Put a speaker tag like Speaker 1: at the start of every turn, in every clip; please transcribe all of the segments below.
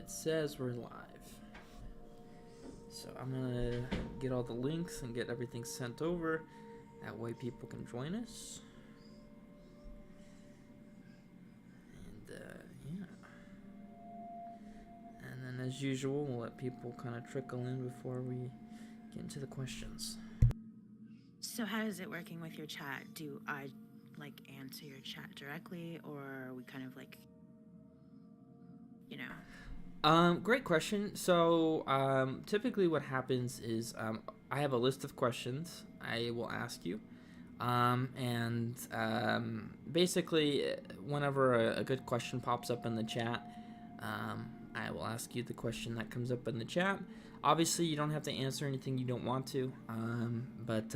Speaker 1: it says we're live. So I'm gonna get all the links and get everything sent over. That way people can join us. And yeah. And then as usual, we'll let people kind of trickle in before we get into the questions.
Speaker 2: So how is it working with your chat? Do I like answer your chat directly, or are we kind of like, you know?
Speaker 1: Great question. So typically what happens is I have a list of questions I will ask you. And basically whenever a good question pops up in the chat, I will ask you the question that comes up in the chat. Obviously you don't have to answer anything you don't want to, but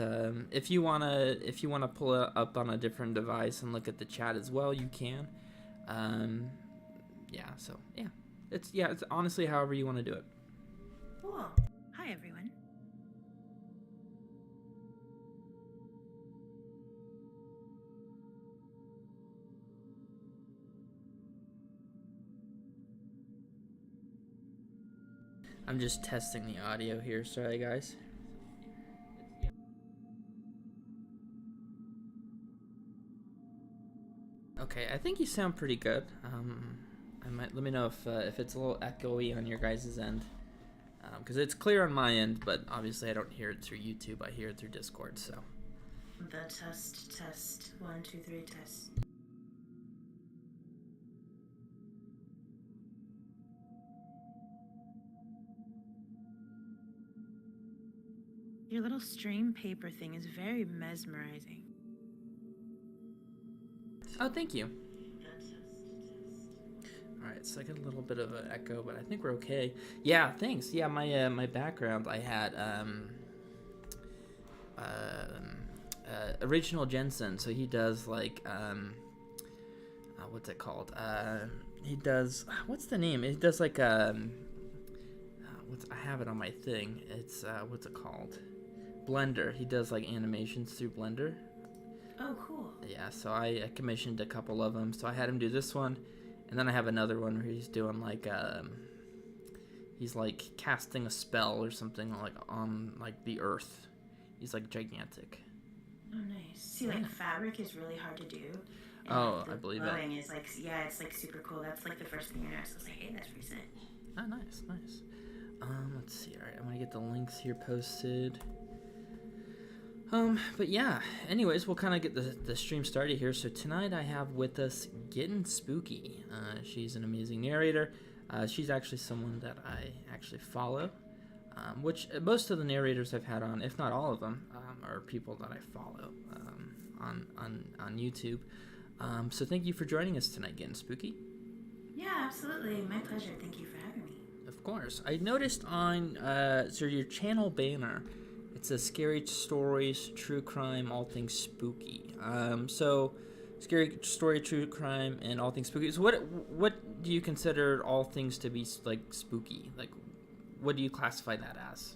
Speaker 1: if you wanna pull it up on a different device and look at the chat as well, you can. Yeah, so yeah. It's honestly however you want to do it.
Speaker 2: Cool. Hi, everyone.
Speaker 1: I'm just testing the audio here. Sorry, guys. Okay, I think you sound pretty good. Let me know if it's a little echoey on your guys' end, because it's clear on my end, but obviously I don't hear it through YouTube. I hear it through Discord. So.
Speaker 2: The test 1 2 3 test. Your little stream paper thing is very mesmerizing.
Speaker 1: Oh, thank you. Alright, so I got a little bit of an echo, but I think we're okay. Yeah, thanks. Yeah, my background, I had Original Jensen, so he does like what's it called? He does, what's the name? He does like I have it on my thing. It's what's it called? Blender. He does like animations through Blender.
Speaker 2: Oh, cool.
Speaker 1: Yeah, so I commissioned a couple of them. So I had him do this one, and then I have another one where he's doing like he's like casting a spell or something like on like the earth. He's like gigantic.
Speaker 2: Oh, nice. See, like fabric is really hard to do. And,
Speaker 1: oh,
Speaker 2: like,
Speaker 1: I believe
Speaker 2: that.
Speaker 1: Glowing
Speaker 2: Is like, yeah, it's like super cool. That's like the first thing you notice. I was like, hey, that's recent.
Speaker 1: Oh, nice, nice. Let's see. All right, I'm gonna get the links here posted. But yeah, anyways, we'll kind of get the stream started here. So tonight I have with us GettinSpooky. She's an amazing narrator. She's actually someone that I actually follow, which most of the narrators I've had on, if not all of them, are people that I follow on YouTube. So thank you for joining us tonight, GettinSpooky.
Speaker 2: Yeah, absolutely. My pleasure. Thank you for having me.
Speaker 1: Of course. I noticed on so your channel banner, it says scary stories, true crime, all things spooky. So scary story, true crime, and all things spooky. So what do you consider all things to be like spooky? Like, what do you classify that as?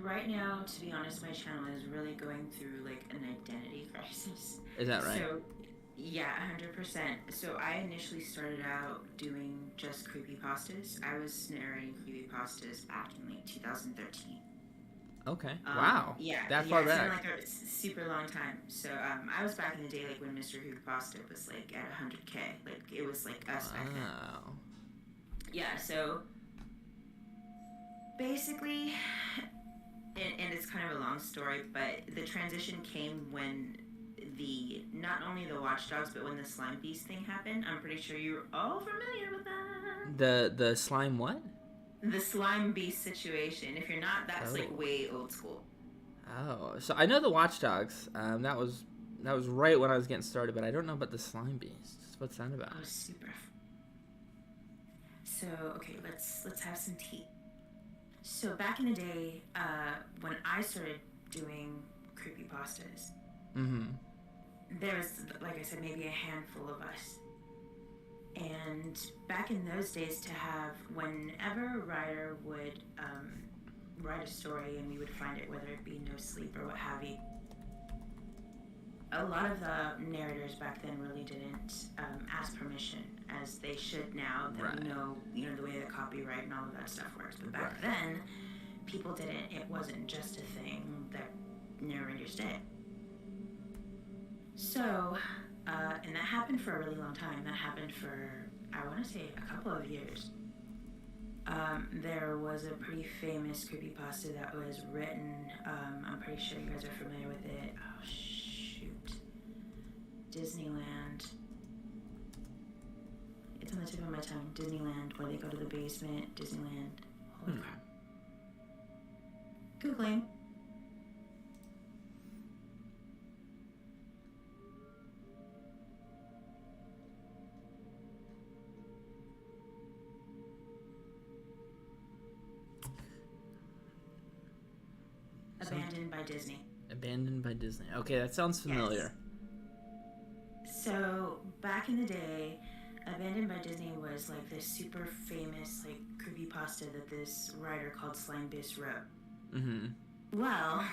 Speaker 2: Right now, to be honest, my channel is really going through like an identity crisis.
Speaker 1: Is that right?
Speaker 2: So, yeah, 100%. So I initially started out doing just creepypastas. I was narrating creepypastas back in like 2013.
Speaker 1: Okay. Wow.
Speaker 2: Yeah.
Speaker 1: That far back.
Speaker 2: It's been like a super long time. So I was back in the day, like when Mr. Creepypasta was like at 100K. Like it was like us back then.
Speaker 1: Wow.
Speaker 2: Yeah. So basically, and it's kind of a long story, but the transition came when not only the Watchdogs, but when the slime beast thing happened. I'm pretty sure you're all familiar with that.
Speaker 1: The slime what?
Speaker 2: The slime beast situation. If you're not, that's like way old school.
Speaker 1: Oh, so I know the Watchdogs. That was right when I was getting started, but I don't know about the slime beast. What's that about?
Speaker 2: Oh, super. So okay, let's have some tea. So back in the day, when I started doing creepypastas, there was, like I said, maybe a handful of us. And back in those days, to have, whenever a writer would write a story and we would find it, whether it be No Sleep or what have you, a lot of the narrators back then really didn't ask permission, as they should now that we know, the way that copyright and all of that stuff works. But back then, people didn't. It wasn't just a thing that narrators did. So, and that happened for a really long time. That happened for, I want to say, a couple of years. There was a pretty famous creepypasta that was written. I'm pretty sure you guys are familiar with it. Oh, shoot. Disneyland. It's on the tip of my tongue. Disneyland, where they go to the basement. Disneyland. Holy crap. Googling. Abandoned by Disney.
Speaker 1: Abandoned by Disney. Okay, that sounds familiar.
Speaker 2: Yes. So, back in the day, Abandoned by Disney was like this super famous like creepypasta that this writer called Slime Beast wrote. Mm-hmm. Well,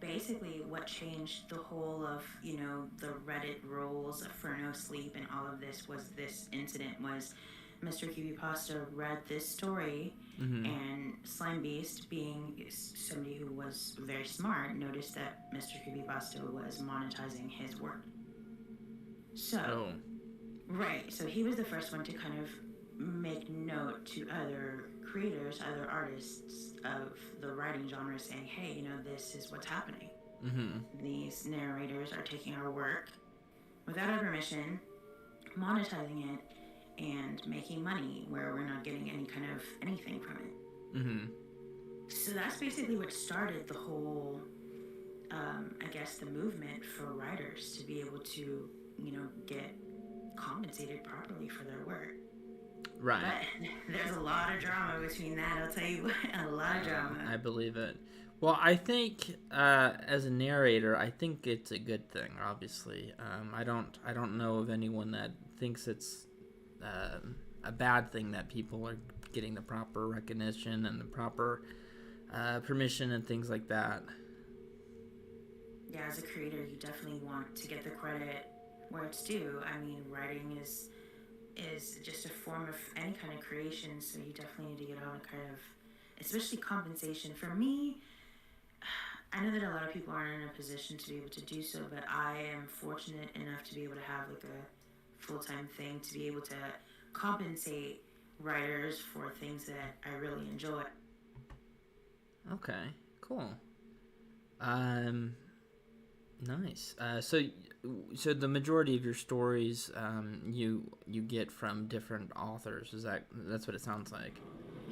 Speaker 2: basically what changed the whole of, the Reddit rules for no sleep and all of this was this incident was Mr. Creepypasta read this story, and Slime Beast, being somebody who was very smart, noticed that Mr. Creepypasta was monetizing his work. So, right, so he was the first one to kind of make note to other creators, other artists of the writing genre, saying, hey, this is what's happening. These narrators are taking our work without our permission, monetizing it, and making money where we're not getting any kind of anything from it. So that's basically what started the whole, I guess, the movement for writers to be able to, get compensated properly for their work.
Speaker 1: Right.
Speaker 2: But there's a lot of drama between that, I'll tell you what, a lot of drama.
Speaker 1: I believe it. Well, I think as a narrator, I think it's a good thing, obviously. I don't know of anyone that thinks it's a bad thing that people are getting the proper recognition and the proper permission and things like that.
Speaker 2: Yeah, as a creator, you definitely want to get the credit where it's due. I mean, writing is just a form of any kind of creation, so you definitely need to get on kind of, especially compensation. For me, I know that a lot of people aren't in a position to be able to do so, but I am fortunate enough to be able to have like a full-time thing to be able to compensate writers for things that I really enjoy.
Speaker 1: Okay, cool. Nice. So the majority of your stories you get from different authors. That's what it sounds like?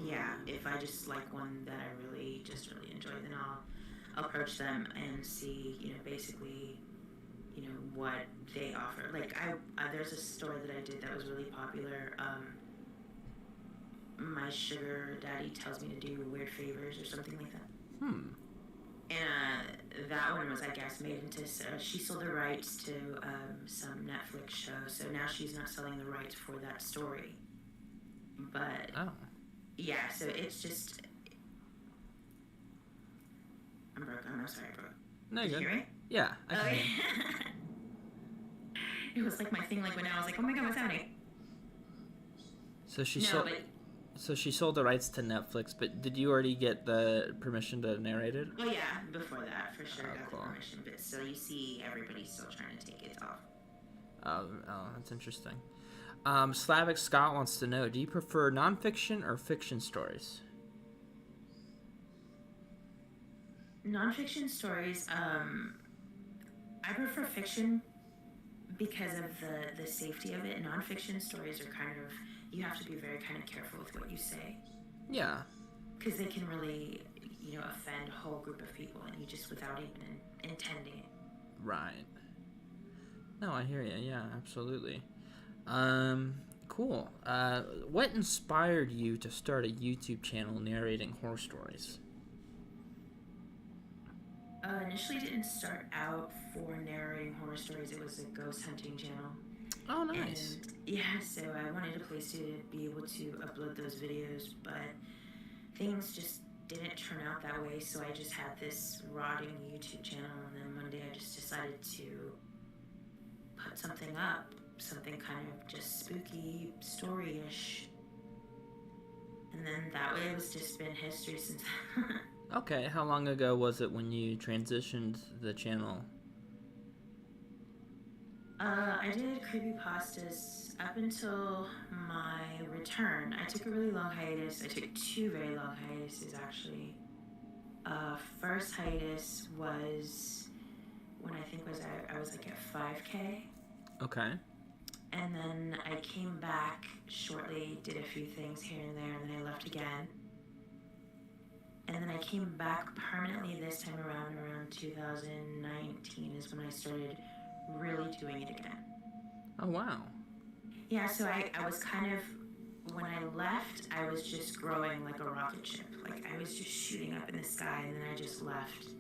Speaker 2: Yeah, if I just like one that I really enjoy, then I'll approach them and see, basically, what they offer. Like there's a story that I did that was really popular. My sugar daddy tells me to do weird favors or something like that. And that one was, I guess, made into, she sold the rights to some Netflix show, so now she's not selling the rights for that story. But, yeah, so it's just, I'm broke. I'm sorry, bro.
Speaker 1: No,
Speaker 2: Did you hear me?
Speaker 1: Yeah, I can hear.
Speaker 2: It was like my thing, like when I was like, oh my god, what's happening?
Speaker 1: So she sold the rights to Netflix, but did you already get the permission to narrate it?
Speaker 2: Oh yeah, before that, for sure, got the permission. But still, you see everybody's still trying to take it off.
Speaker 1: Oh, that's interesting. Slavic Scott wants to know, do you prefer nonfiction or fiction stories?
Speaker 2: Nonfiction stories, I prefer fiction because of the safety of it. Nonfiction stories are kind of, you have to be very kind of careful with what you say.
Speaker 1: Yeah.
Speaker 2: Because they can really, offend a whole group of people, and you just without even intending it.
Speaker 1: Right. No, I hear you. Yeah, absolutely. Cool. What inspired you to start a YouTube channel narrating horror stories?
Speaker 2: Initially didn't start out for narrating horror stories. It was a ghost hunting channel.
Speaker 1: Oh, nice.
Speaker 2: And yeah, so I wanted a place to be able to upload those videos, but things just didn't turn out that way, so I just had this rotting YouTube channel, and then one day I just decided to put something up, something kind of just spooky, story-ish. And then that way it's just been history since.
Speaker 1: Okay, how long ago was it when you transitioned the channel?
Speaker 2: I did creepypastas up until my return. I took a really long hiatus. I took 2 very long hiatuses, actually. First hiatus was when I think I was like at 5K.
Speaker 1: Okay.
Speaker 2: And then I came back shortly, did a few things here and there, and then I left again. And then I came back permanently this time around 2019 is when I started really doing it again.
Speaker 1: Oh, wow.
Speaker 2: Yeah, so I was kind of, when I left, I was just growing like a rocket ship. Like, I was just shooting up in the sky, and then I just left.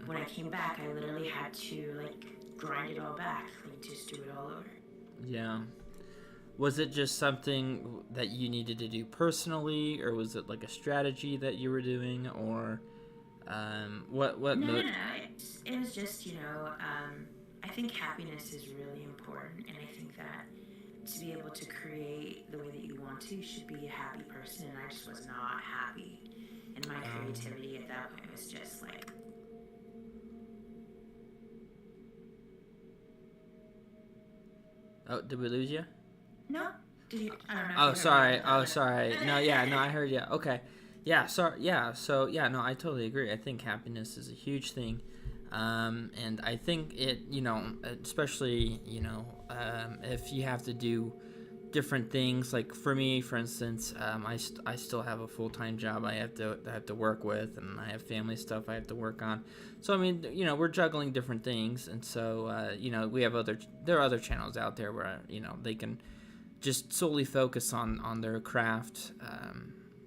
Speaker 2: When I came back, I literally had to, like, grind it all back, like, just do it all over.
Speaker 1: Yeah. Was it just something that you needed to do personally, or was it like a strategy that you were doing, or what?
Speaker 2: No. It was just, I think happiness is really important, and I think that to be able to create the way that you want to, you should be a happy person, and I just was not happy. And my creativity at that point was just like...
Speaker 1: Oh, did we lose you?
Speaker 2: No. Did you? I don't know.
Speaker 1: Oh, sorry. Oh, sorry. No, yeah, no, I heard you. Okay. Yeah, sorry. Yeah, so, yeah, no, I totally agree. I think happiness is a huge thing. And I think it, especially, if you have to do different things, like for me, for instance, I still have a full-time job I have to work with, and I have family stuff I have to work on. So I mean, we're juggling different things, and so we have there are other channels out there where they can just solely focus on their craft.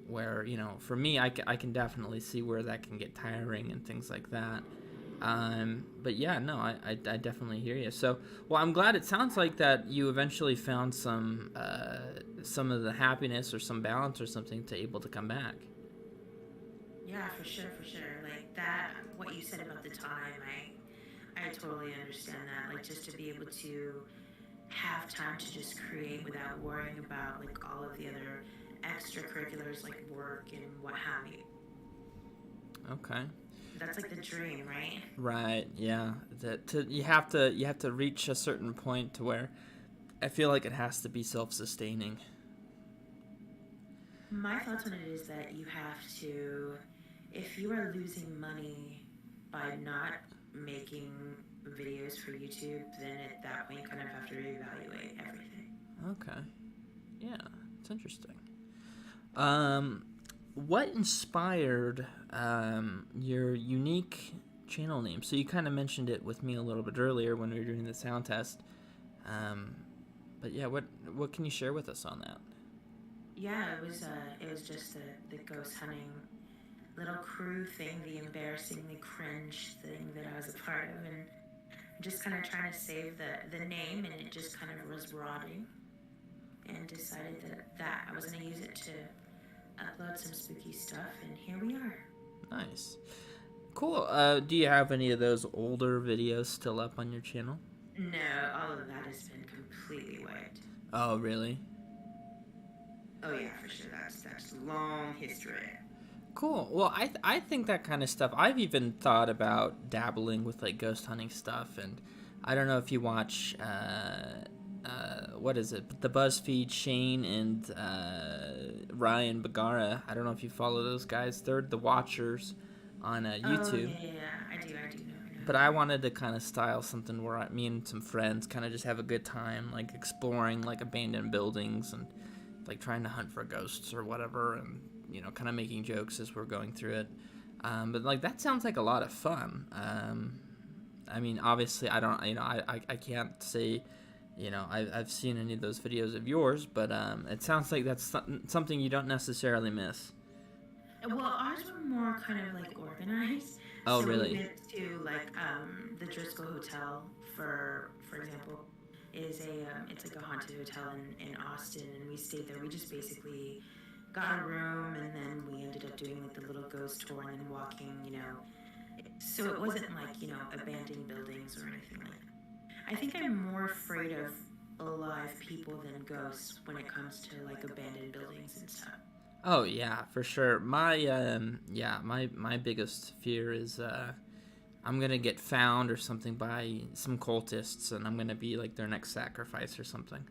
Speaker 1: Where for me, I can definitely see where that can get tiring and things like that. But yeah, no, I definitely hear you. So, well, I'm glad it sounds like that you eventually found some of the happiness or some balance or something to able to come back.
Speaker 2: Yeah, for sure. Like that, what you said about the time, I totally understand that. Like, just to be able to have time to just create without worrying about like all of the other extracurriculars like work and what have you.
Speaker 1: Okay.
Speaker 2: That's like the dream, right?
Speaker 1: Right. Yeah. You have to reach a certain point to where I feel like it has to be self-sustaining.
Speaker 2: My thoughts on it is that you have to, if you are losing money by not making videos for YouTube, then at that point you kind of have to reevaluate everything.
Speaker 1: Okay. Yeah, it's interesting. What inspired your unique channel name? So you kind of mentioned it with me a little bit earlier when we were doing the sound test. But yeah, what can you share with us on that?
Speaker 2: Yeah, it was just the ghost hunting little crew thing, the embarrassingly cringe thing that I was a part of, and just kind of trying to save the name, and it just kind of was rotting, and decided that I was going to use it to upload some spooky stuff, and here we are.
Speaker 1: Nice. Cool. Do you have any of those older videos still up on your channel?
Speaker 2: No, all of that has been completely wiped.
Speaker 1: Oh, really?
Speaker 2: Oh yeah, for sure. That's long history.
Speaker 1: Cool. Well, I think that kind of stuff. I've even thought about dabbling with like ghost hunting stuff, and I don't know if you watch what is it? The BuzzFeed Shane and Ryan Bagara. I don't know if you follow those guys. They're the Watchers on YouTube.
Speaker 2: Oh yeah, I do know.
Speaker 1: But I wanted to kind of style something where me and some friends kind of just have a good time, like exploring like abandoned buildings and like trying to hunt for ghosts or whatever, and kind of making jokes as we're going through it. But like that sounds like a lot of fun. I mean, obviously, I don't, I can't say, I've seen any of those videos of yours, but it sounds like that's something you don't necessarily miss.
Speaker 2: Well, ours were more kind of like organized.
Speaker 1: Oh,
Speaker 2: so
Speaker 1: really?
Speaker 2: We went to like the Driscoll Hotel, for example, is it's like a haunted hotel in Austin, and we stayed there. We just basically got a room, and then we ended up doing like the little ghost tour and then walking, So it wasn't like, abandoned buildings or anything like that. I think I'm more afraid of alive people than ghosts when it comes to like abandoned buildings and stuff.
Speaker 1: Oh yeah, for sure. My biggest fear is I'm gonna get found or something by some cultists, and I'm gonna be like their next sacrifice or something.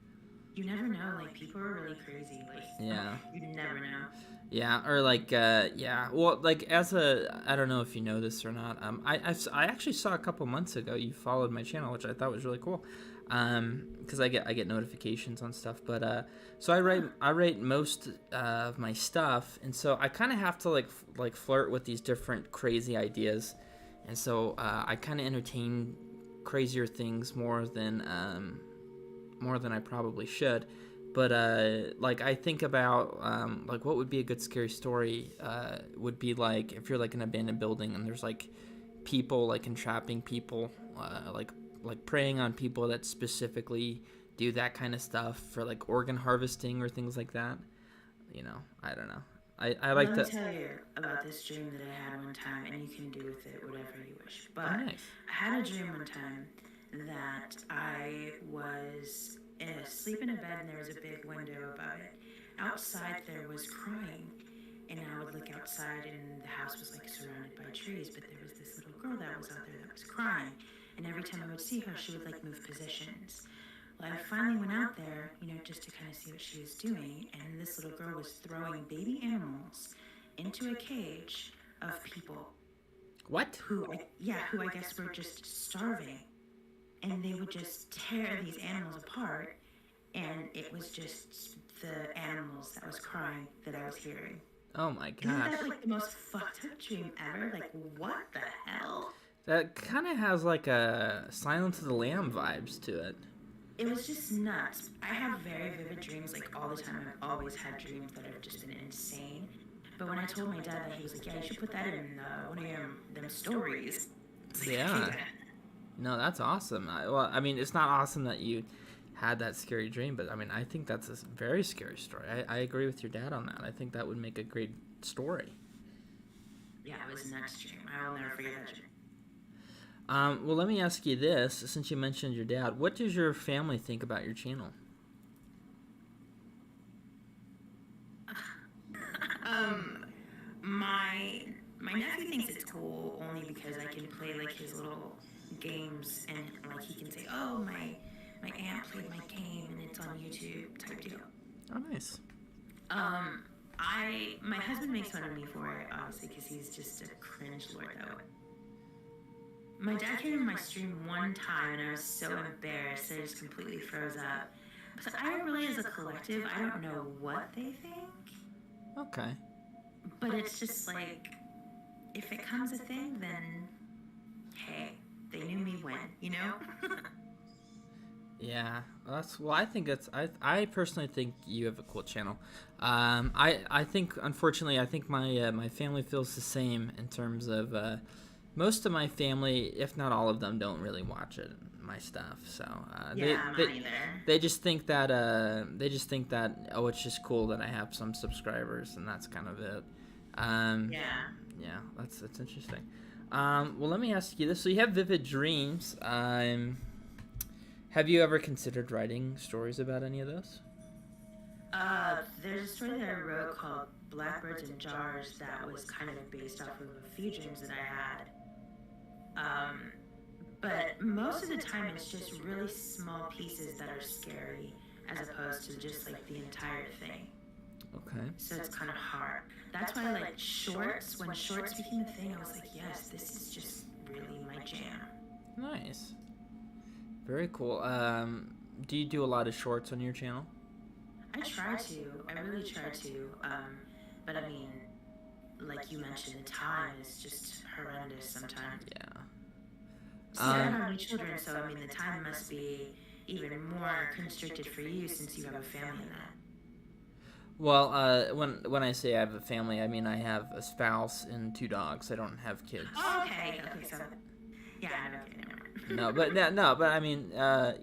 Speaker 2: You never know. Like, people are really crazy. Like,
Speaker 1: Yeah.
Speaker 2: you never know.
Speaker 1: Yeah, or like, yeah. Well, like I don't know if you know this or not. I actually saw a couple months ago you followed my channel, which I thought was really cool. Because I get notifications on stuff. But so I write most of my stuff, and so I kind of have to like flirt with these different crazy ideas, and so I kind of entertain crazier things more than I probably should. But like I think about like what would be a good scary story would be like if you're like an abandoned building and there's like people like entrapping people, like preying on people that specifically do that kind of stuff for like organ harvesting or things like that. I don't know. I
Speaker 2: Well,
Speaker 1: like
Speaker 2: let me
Speaker 1: to.
Speaker 2: tell you about this dream that I had one time, and you can do with it whatever you wish. But
Speaker 1: Oh, nice.
Speaker 2: I had a dream one time that I was asleep in a bed, and there was a big window above it. Outside, there was crying, and I would look outside, and the house was like surrounded by trees, but there was this little girl that was out there that was crying, and every time I would see her, she would like move positions. Well, I finally went out there, just to kind of see what she was doing, and this little girl was throwing baby animals into a cage of people
Speaker 1: What?
Speaker 2: who I guess were just starving, and they would just tear these animals apart, and it was just the animals that was crying that I was hearing.
Speaker 1: Oh my
Speaker 2: Isn't
Speaker 1: gosh.
Speaker 2: that like the most fucked up dream ever? Like, what the hell?
Speaker 1: That kind of has like a Silence of the Lamb vibes to it.
Speaker 2: It was just nuts. I have very vivid dreams like all the time. I've always had dreams that have just been insane. But when I told my dad that, he was like, "Yeah, you should put that in one of them stories."
Speaker 1: Yeah. No, that's awesome. I mean, it's not awesome that you had that scary dream, but I mean, I think that's a very scary story. I agree with your dad on that. I think that would make a great story.
Speaker 2: Yeah, it was a nuts dream. I will never forget that dream.
Speaker 1: Well, let me ask you this: since you mentioned your dad, what does your family think about your channel?
Speaker 2: My nephew thinks it's cool only because I can play like his little games, and like he can say, "Oh, my aunt played my game and it's on YouTube," type deal.
Speaker 1: Oh, nice.
Speaker 2: My husband makes fun of me for it, obviously, because he's just a cringe lord that way. My dad came in my stream one time, and I was so embarrassed that I just completely froze up. But I don't really, as a collective, I don't know what they think.
Speaker 1: Okay.
Speaker 2: But it's just like, if it comes a thing, then hey, they knew me when,
Speaker 1: Yeah, I think I personally think you have a cool channel. I think unfortunately I think my family feels the same in terms of most of my family, if not all of them, don't really watch my stuff. So
Speaker 2: mine either.
Speaker 1: they just think that oh, it's just cool that I have some subscribers, and that's kind of it. Yeah, that's interesting. Well, let me ask you this: so you have vivid dreams. Have you ever considered writing stories about any of those?
Speaker 2: There's a story that I wrote called Blackbirds in Jars that was kind of based off of a few dreams that I had. But most of the time it's just really small pieces that are scary as opposed to just like the entire thing.
Speaker 1: Okay.
Speaker 2: So it's kind of hard. That's why I like shorts. When shorts became a thing, I was like, yes, this is just really my jam.
Speaker 1: Nice. Very cool. Do you do a lot of shorts on your channel?
Speaker 2: I try to. I really try to. But I mean, like you mentioned, the time is just horrendous sometimes.
Speaker 1: Yeah.
Speaker 2: See, I don't have any children, so I mean, the time must be even more constricted for you since you have a family in that.
Speaker 1: Well, when I say I have a family, I mean I have a spouse and 2 dogs. I don't have kids.
Speaker 2: Oh, okay. Okay, so yeah, okay, never mind.
Speaker 1: But I mean, no,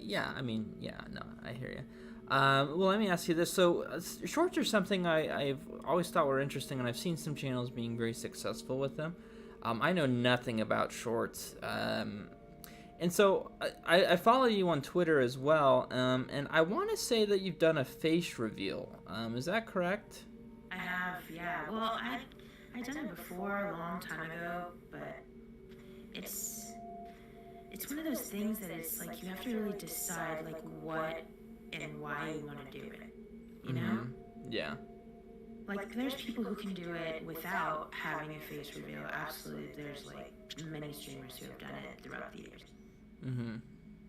Speaker 1: I hear you. Well, let me ask you this. So, shorts are something I've always thought were interesting, and I've seen some channels being very successful with them. I know nothing about shorts. And so I follow you on Twitter as well, and I want to say that you've done a face reveal. Is that correct?
Speaker 2: I have, yeah. Well, I done it before a long time ago, but it's it's one of those things that it's like you have to really decide like what and why you want to do it. You know?
Speaker 1: Yeah.
Speaker 2: Like there's people who can do it without having a face reveal. Absolutely, there's like many streamers who have done it throughout the years. And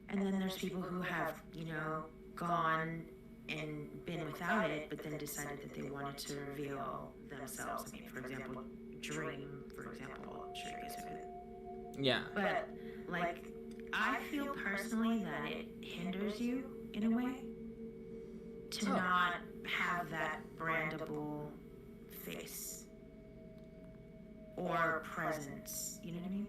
Speaker 2: then there's people who have, you know, gone and been without it, but then decided that they wanted to reveal themselves. I mean, for example, Dream, for example, I'm sure you guys have it.
Speaker 1: Yeah.
Speaker 2: But, like, I feel personally that it hinders you in a way to not have that brandable face or presence. You know what I mean?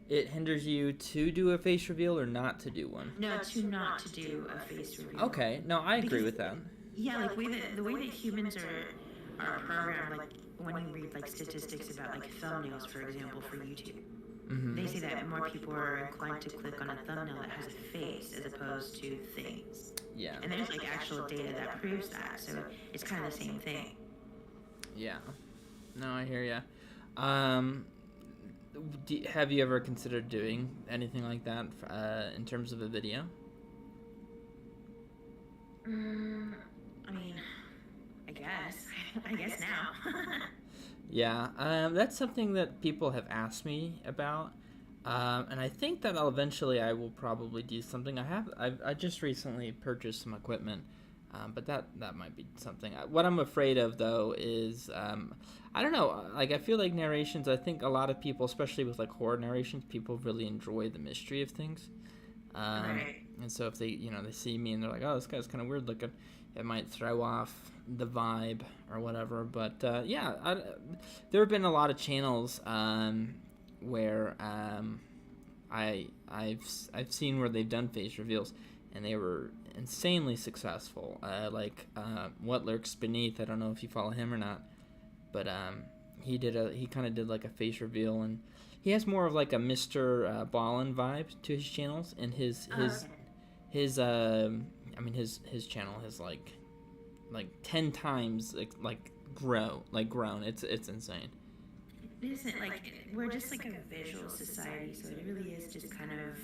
Speaker 1: It hinders you to do a face reveal or not to do one?
Speaker 2: No, to not to do a face reveal.
Speaker 1: Okay, no, I agree with that.
Speaker 2: Yeah, like the way that humans are programmed, like when you read like statistics about like thumbnails, for example, for YouTube, they say that more people are inclined to click on a thumbnail that has a face as opposed to things.
Speaker 1: Yeah.
Speaker 2: And there's like actual data that proves that, so it's kind of the same thing.
Speaker 1: Yeah. No, I hear ya. Have you ever considered doing anything like that in terms of a video?
Speaker 2: I mean, I guess now.
Speaker 1: Yeah, that's something that people have asked me about, and I think that eventually I will probably do something. I just recently purchased some equipment, but that might be something. What I'm afraid of though is I don't know. Like I feel like narrations. I think a lot of people, especially with like horror narrations, people really enjoy the mystery of things.
Speaker 2: Right.
Speaker 1: And so if they they see me and they're like, oh, this guy's kind of weird looking, it might throw off the vibe or whatever. But there have been a lot of channels where I've seen where they've done face reveals and they were insanely successful. Like What Lurks Beneath. I don't know if you follow him or not, but he kind of did like a face reveal, and he has more of like a Mr. Ballin vibe to his channels, and his channel has like 10 times grown. It's insane.
Speaker 2: It isn't like we're just like a visual society, so it really is just kind of,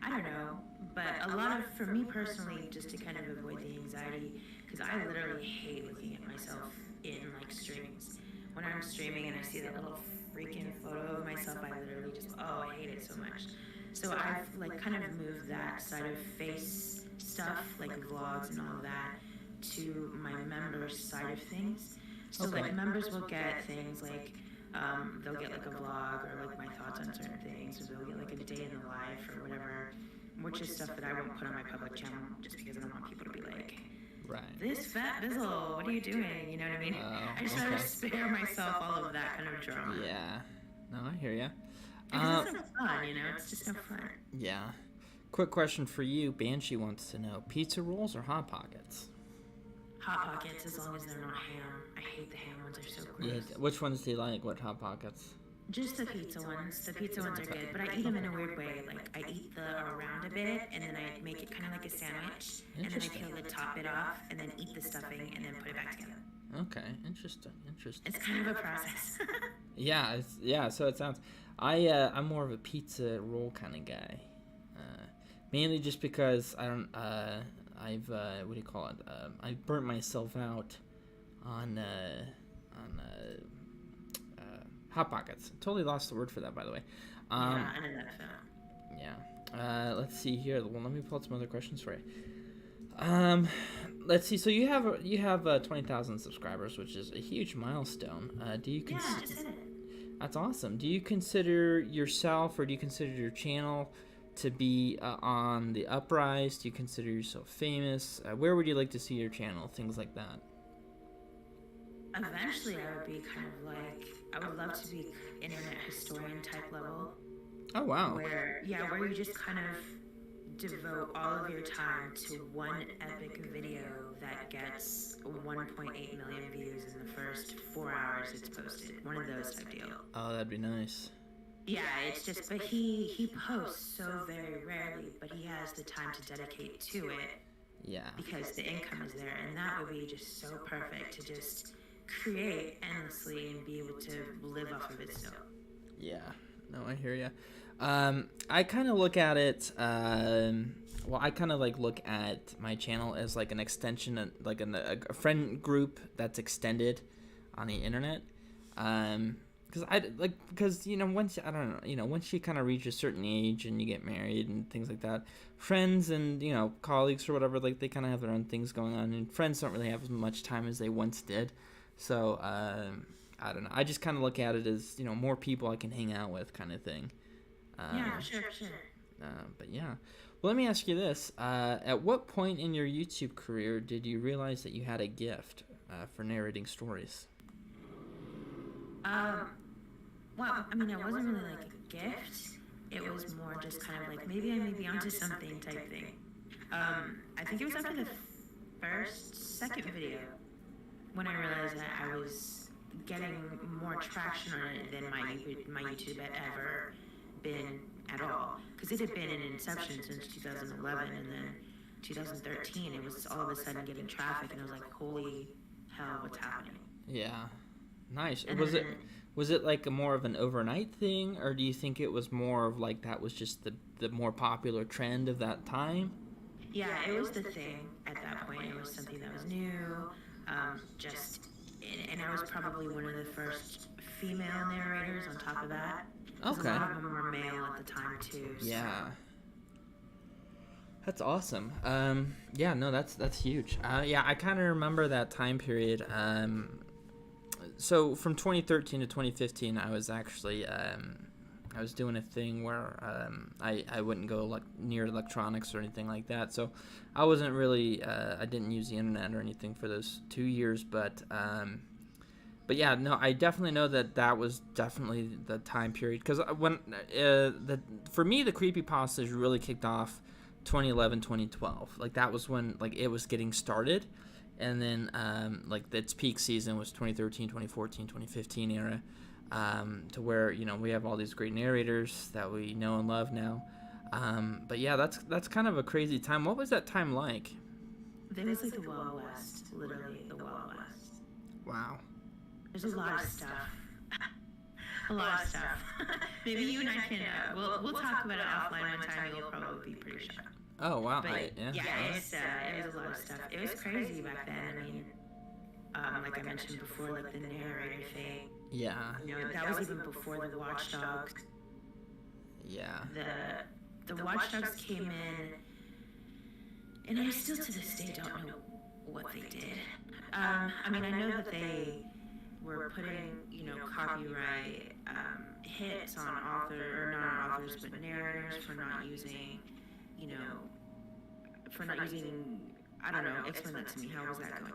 Speaker 2: I don't know. But a lot of, for me personally, just to kind of avoid the anxiety, because I literally hate looking at myself in like streams. When I'm streaming and I see that little freaking photo of myself, I literally just, I hate it so much. So I've like kind of moved that side of face stuff, like vlogs and all of that, to my members' side of things. So like members will get things like they'll get like a vlog or like my thoughts on certain things, or they'll get like a day in the life or whatever, which is stuff that I won't put on my public channel just because I don't want people to be like,
Speaker 1: right,
Speaker 2: this fat bizzle, what are you doing? You know what I mean? I just try to spare myself all of that kind of drama.
Speaker 1: Yeah, no, I hear ya.
Speaker 2: Because it's no fun, it's just no fun.
Speaker 1: Yeah. Quick question for you. Banshee wants to know, pizza rolls or Hot Pockets?
Speaker 2: Hot Pockets, as long as they're not ham. I hate the ham ones, they're so gross.
Speaker 1: Yeah, which ones do you like? What Hot Pockets?
Speaker 2: Just the pizza ones. The pizza ones are good, but I eat them in a weird way. Like, I eat the around a bit, and then I make it kind of like a sandwich, and then I peel the top bit off, and then eat the stuffing, and then put it back together.
Speaker 1: Okay, interesting.
Speaker 2: It's kind of a process.
Speaker 1: Yeah, so it sounds... I'm more of a pizza roll kind of guy. Mainly just because I don't... I've what do you call it? I've burnt myself out on Hot Pockets. Totally lost the word for that, by the way.
Speaker 2: Yeah, I know that film.
Speaker 1: Yeah. Let's see here. Well, let me pull out some other questions for you. Let's see. So you have 20,000 subscribers, which is a huge milestone. Do you
Speaker 2: Yeah, just did it.
Speaker 1: That's awesome. Do you consider yourself, or do you consider your channel to be on the uprise? Do you consider yourself famous? Where would you like to see your channel? Things like that.
Speaker 2: Eventually, I would be kind of like, I would love to be internet historian type level.
Speaker 1: Oh wow.
Speaker 2: Where you just kind of devote all of your time to one epic video that gets 1.8 million views in the first 4 hours it's posted. One of those type deal.
Speaker 1: Oh, that'd be nice.
Speaker 2: Yeah, it's just, but he posts so very rarely, but he has the time to dedicate to it.
Speaker 1: Yeah.
Speaker 2: Because the income is there, and that would be just so perfect to just create endlessly and be able to live off of it still.
Speaker 1: Yeah. No, I hear you. I kind of look at it. I kind of like look at my channel as like an extension, like a friend group that's extended on the internet. Because once I don't know, once you kind of reach a certain age and you get married and things like that, friends and colleagues or whatever, like they kind of have their own things going on, and friends don't really have as much time as they once did. So I don't know. I just kind of look at it as more people I can hang out with, kind of thing.
Speaker 2: Yeah, sure.
Speaker 1: But yeah, well, let me ask you this: at what point in your YouTube career did you realize that you had a gift for narrating stories?
Speaker 2: Well, I mean, it wasn't really like a gift. It was more just kind of like maybe I may be onto something type thing. I think it was after the second video when I realized that I was getting more traction on it than my YouTube had ever been at all. Because it had been in inception since 2011, and then 2013 it was all of a sudden getting traffic, and I was like, holy hell, what's happening?
Speaker 1: Yeah, nice.
Speaker 2: And
Speaker 1: Was it like a more of an overnight thing, or do you think it was more of like that was just the more popular trend of that time?
Speaker 2: Yeah, it was the thing at that point. It was something that was new, and I was probably one of the first female narrators on top of that.
Speaker 1: Okay.
Speaker 2: A lot of them were male at the time too. So.
Speaker 1: Yeah. That's awesome. Yeah, no, that's huge. Yeah, I kind of remember that time period. So from 2013 to 2015, I was actually I was doing a thing where I wouldn't go near electronics or anything like that. So I wasn't really I didn't use the internet or anything for those 2 years. But yeah, no, I definitely know that was definitely the time period, because when for me the creepypastas really kicked off 2011 2012. Like that was when it was getting started. And then, its peak season was 2013, 2014, 2015 era, to where, we have all these great narrators that we know and love now. But yeah, that's kind of a crazy time. What was that time like?
Speaker 2: It was like the Wild West, literally the Wild West.
Speaker 1: Wow.
Speaker 2: There's a lot of stuff. A lot of stuff. Maybe you and I can, we'll talk about it offline one time. You'll probably be pretty shocked.
Speaker 1: Oh, wow.
Speaker 2: But it was a lot of stuff. It was crazy back then. I mean, like I mentioned before, like the narrator thing.
Speaker 1: Yeah.
Speaker 2: That was even before the Watchdogs.
Speaker 1: Yeah.
Speaker 2: The Watchdogs came in, and I still to this day don't know what they did. I mean, I know that they were putting, copyright hits on not authors, but narrators for not using, I don't know, explain that to me. How was that going?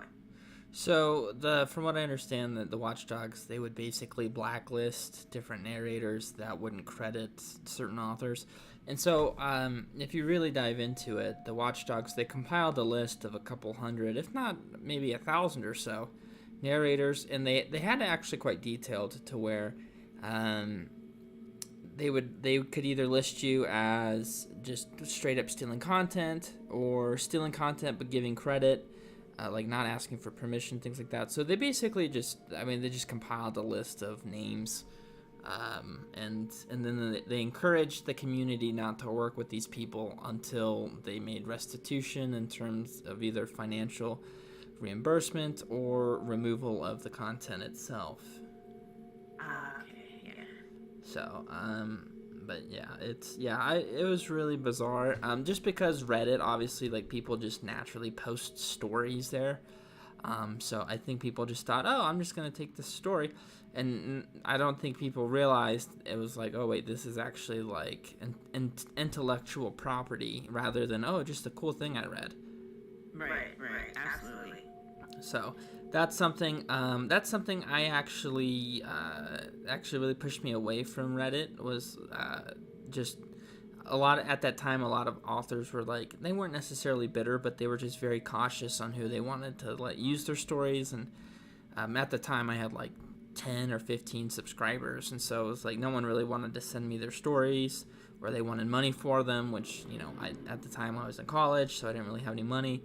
Speaker 1: So from what I understand, the Watchdogs, they would basically blacklist different narrators that wouldn't credit certain authors. And so if you really dive into it, the Watchdogs, they compiled a list of a couple hundred, if not maybe 1,000 or so narrators, and they had it actually quite detailed to where they could either list you as just straight up stealing content, or stealing content but giving credit, like not asking for permission, things like that. So they basically they just compiled a list of names, and then they encouraged the community not to work with these people until they made restitution in terms of either financial reimbursement or removal of the content itself.
Speaker 2: Okay, yeah.
Speaker 1: So, but yeah, it was really bizarre. Just because Reddit, obviously, people just naturally post stories there. So I think people just thought, oh, I'm just gonna take this story, and I don't think people realized it was like, oh wait, this is actually an intellectual property rather than just a cool thing I read.
Speaker 2: Right, absolutely.
Speaker 1: So that's something I actually really pushed me away from Reddit, was just a lot at that time, a lot of authors were like, they weren't necessarily bitter, but they were just very cautious on who they wanted to let use their stories. And at the time, I had like 10 or 15 subscribers, and so it was like no one really wanted to send me their stories, or they wanted money for them, which, you know, at the time I was in college, so I didn't really have any money.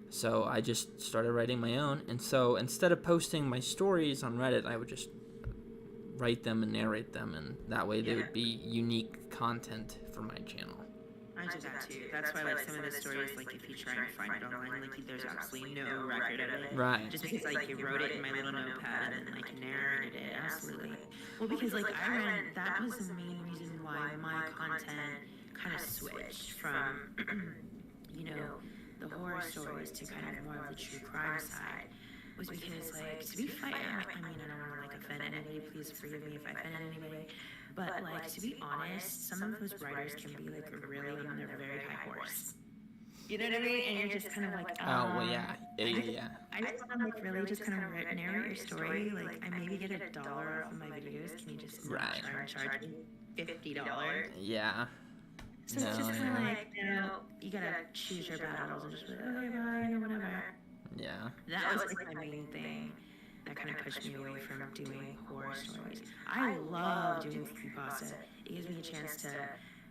Speaker 1: So I just started writing my own. And so instead of posting my stories on Reddit, I would just write them and narrate them, and that way they would be unique content for my channel.
Speaker 2: I do that too. That's why, like, some of the stories, like, if you try and find it online, like, there's absolutely no record of it.
Speaker 1: Right.
Speaker 2: Just because, like, you wrote it in my little notepad and then, like, narrated it. Absolutely. Well, because, like, that was the main reason why my content kind of switched from, you know, the horror stories to kind of more of the true crime side. Was because, like, to be fair, I mean, I don't want to, like, offend anybody. Please forgive me if I offend anybody. But, like, to be honest, some of those writers can be, like, really on their very high horse. You know what I mean? And you're just kind of like,
Speaker 1: oh, well, yeah.
Speaker 2: I just want to, like, really just kind of narrate your story. Like, I maybe get $1 off of my videos. Can you just try and charge me $50?
Speaker 1: Yeah.
Speaker 2: So it's just kind of like, you know, you gotta choose your battles and just be like, okay, bye, you know, whatever.
Speaker 1: Yeah.
Speaker 2: That was, like, my main thing that kind of pushed me away from doing horror stories. I love doing creepypasta. It gives me a chance to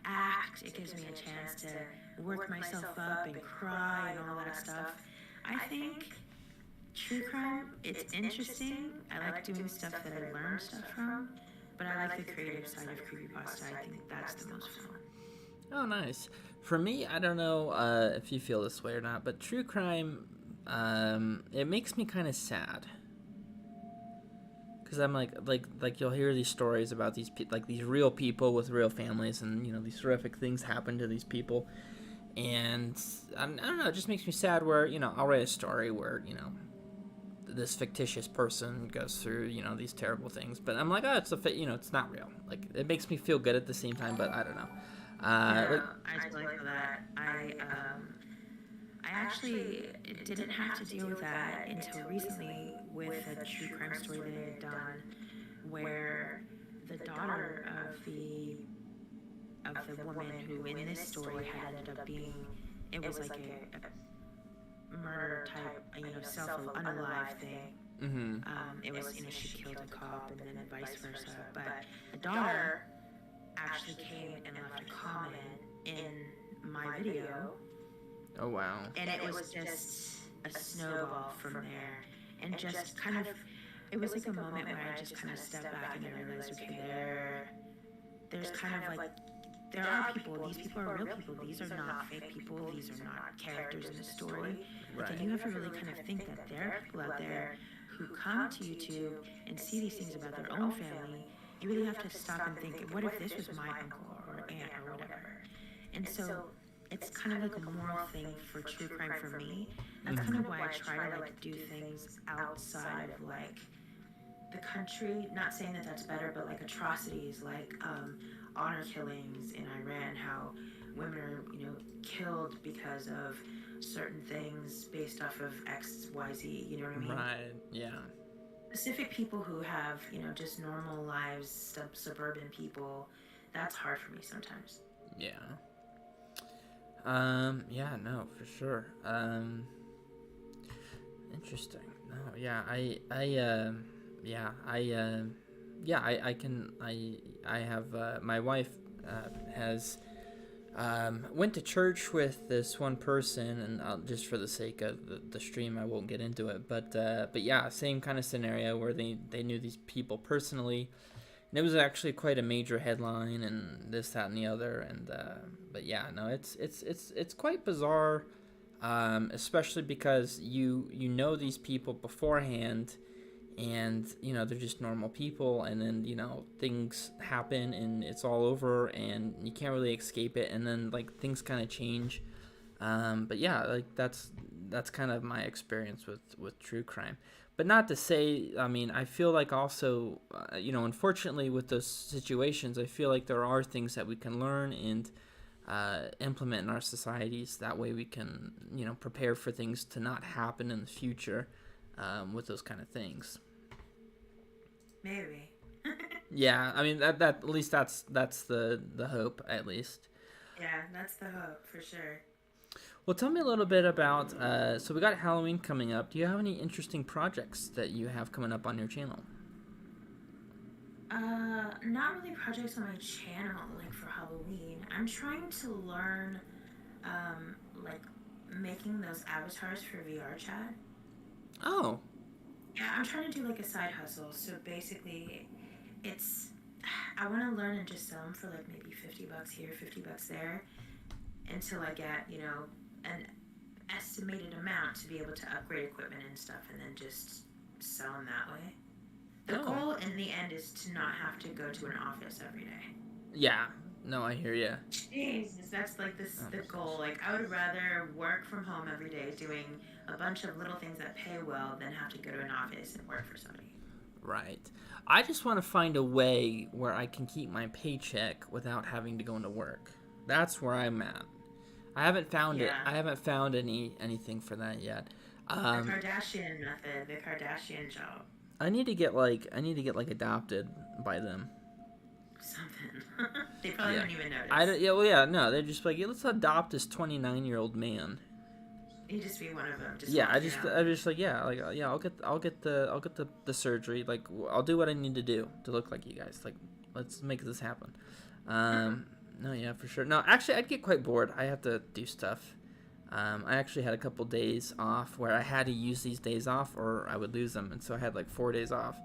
Speaker 2: act. It gives me a chance to work myself up and cry and all that stuff. I think true crime, it's interesting. I like doing stuff that I learn stuff from, but I like the creative side of creepypasta. I think that's the most fun.
Speaker 1: Oh, nice. For me, I don't know if you feel this way or not, but true crime, it makes me kind of sad. Because I'm like you'll hear these stories about these these real people with real families, and, you know, these horrific things happen to these people, and I don't know, it just makes me sad. Where, you know, I'll write a story where, you know, this fictitious person goes through, you know, these terrible things, but I'm like, oh, you know, it's not real. Like, it makes me feel good at the same time, but I don't know.
Speaker 2: I totally feel that. I actually didn't have to deal with that until recently with a true crime story that I had done, where the daughter of the woman who in this story had ended up being, it was like a murder type, you know, unalive thing.
Speaker 1: Mm-hmm.
Speaker 2: It was, you know, she killed a cop and then vice versa. But the daughter actually came and left a comment in my video.
Speaker 1: Oh, wow.
Speaker 2: And it was just a snowball from there. And just kind of, it was like a moment where I just kind of stepped back and I realized, okay, there's kind of like, there are people, these people are real people, these are not fake people, these are not characters in the story. Right. And you have to really kind of think that there are people out there who come to YouTube and see these things about their own family. You really have to stop and think, what if this was my uncle or aunt or whatever? And so it's kind of like a moral thing for true crime for me. That's kind of why I try to, like, do things outside of, like, the country. Not saying that that's better, but, like, atrocities, like honor killings in Iran, how women are, you know, killed because of certain things based off of X, Y, Z. You know what I mean?
Speaker 1: Right. Yeah.
Speaker 2: Specific people who have, you know, just normal lives, suburban people. That's hard for me sometimes.
Speaker 1: Yeah. Yeah, no, for sure. Interesting. No, yeah, I have, my wife, has, went to church with this one person, and just for the sake of the stream, I won't get into it, but yeah, same kind of scenario where they knew these people personally. And it was actually quite a major headline, and this, that, and the other. And but yeah, no, it's quite bizarre, especially because you know these people beforehand, and, you know, they're just normal people, and then, you know, things happen and it's all over, and you can't really escape it, and then, like, things kind of change. But yeah, like, that's kind of my experience with true crime. But not to say, I mean, I feel like also, you know, unfortunately with those situations, I feel like there are things that we can learn and implement in our societies. That way we can, you know, prepare for things to not happen in the future with those kind of things.
Speaker 2: Maybe.
Speaker 1: Yeah, I mean, that at least that's the hope, at least.
Speaker 2: Yeah, that's the hope for sure.
Speaker 1: Well, tell me a little bit about. So we got Halloween coming up. Do you have any interesting projects that you have coming up on your channel?
Speaker 2: Not really projects on my channel like for Halloween. I'm trying to learn, like making those avatars for VR chat.
Speaker 1: Oh,
Speaker 2: Yeah, I'm trying to do like a side hustle. So basically, it's I want to learn and just sell them for like maybe $50 here, $50 there, until I get an estimated amount to be able to upgrade equipment and stuff, and then just sell them that way. The
Speaker 1: oh,
Speaker 2: goal in the end is to not have to go to an office every day.
Speaker 1: yeah. No, I hear you.
Speaker 2: Jesus, that's like this
Speaker 1: Oh
Speaker 2: the
Speaker 1: my
Speaker 2: goal.
Speaker 1: gosh.
Speaker 2: Like I would rather work from home every day doing a bunch of little things that pay well than have to go to an office and work for somebody.
Speaker 1: Right. I just want to find a way where I can keep my paycheck without having to go into work. That's where I'm at. I haven't found it.
Speaker 2: Yeah.
Speaker 1: I haven't found anything for that yet.
Speaker 2: The
Speaker 1: Um,
Speaker 2: Kardashian method, the Kardashian job.
Speaker 1: I need to get like adopted by them.
Speaker 2: Something. They probably
Speaker 1: Yeah.
Speaker 2: don't even notice.
Speaker 1: Yeah, well, yeah, no, they're just like, yeah, let's adopt this 29-year-old man.
Speaker 2: You just be one of them, just
Speaker 1: Yeah,
Speaker 2: walking around.
Speaker 1: I'm just like, yeah, like, yeah, I'll get the surgery. Like, I'll do what I need to do to look like you guys. Like, let's make this happen. Um, no, yeah, for sure. No, actually, I'd get quite bored. I have to do stuff. I actually had a couple days off where I had to use these days off or I would lose them, and so I had like 4 days off.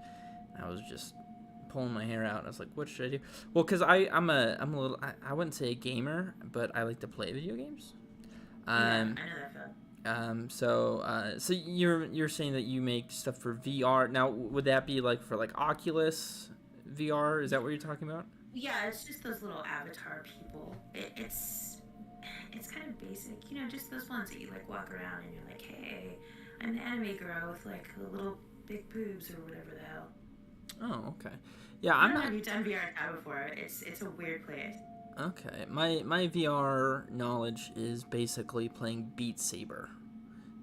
Speaker 1: I was just pulling my hair out. I was like, what should I do? Well, because I'm a little I wouldn't say a gamer, but I like to play video games.
Speaker 2: Yeah,
Speaker 1: Um,
Speaker 2: I know that feeling.
Speaker 1: so you're saying that you make stuff for VR. Now, would that be like for like Oculus VR? Is that what you're talking about?
Speaker 2: Yeah, it's just those little avatar people. It's kind of basic, just those ones that you like walk around and you're like, hey, I'm the anime girl with like the little big boobs or whatever the hell.
Speaker 1: Oh, okay. Yeah,
Speaker 2: I
Speaker 1: I'm
Speaker 2: don't know
Speaker 1: not.
Speaker 2: if you've done VR chat before. It's a weird place.
Speaker 1: Okay, my VR knowledge is basically playing Beat Saber,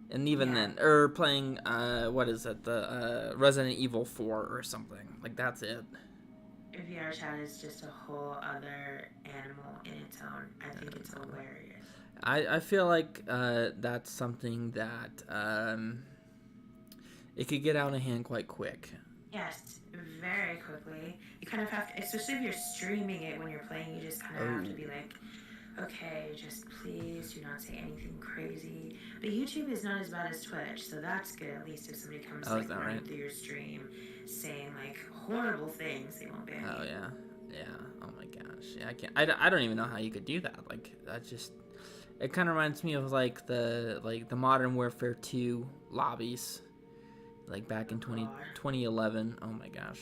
Speaker 1: and even
Speaker 2: Yeah,
Speaker 1: then, or playing what is it, the Resident Evil 4 or something. Like that's it.
Speaker 2: VR chat is just a whole other animal in its own. I think it's hilarious.
Speaker 1: I feel like that's something that it could get out of hand quite quick.
Speaker 2: Yes, very quickly. You kind of have to, especially if you're streaming it when you're playing, you just kind of have
Speaker 1: Oh,
Speaker 2: to be like, okay, just please do not say anything crazy. But YouTube is not as bad as Twitch, so that's good. At least if somebody comes
Speaker 1: oh, is
Speaker 2: like
Speaker 1: that
Speaker 2: running
Speaker 1: right?
Speaker 2: through your stream saying like horrible things, they won't ban
Speaker 1: Oh
Speaker 2: you.
Speaker 1: yeah, yeah. Oh my gosh, yeah. I can't. I don't even know how you could do that. Like that just. It kind of reminds me of like the Modern Warfare 2 lobbies, like back
Speaker 2: Oh
Speaker 1: in
Speaker 2: God.
Speaker 1: 2011. Oh my gosh,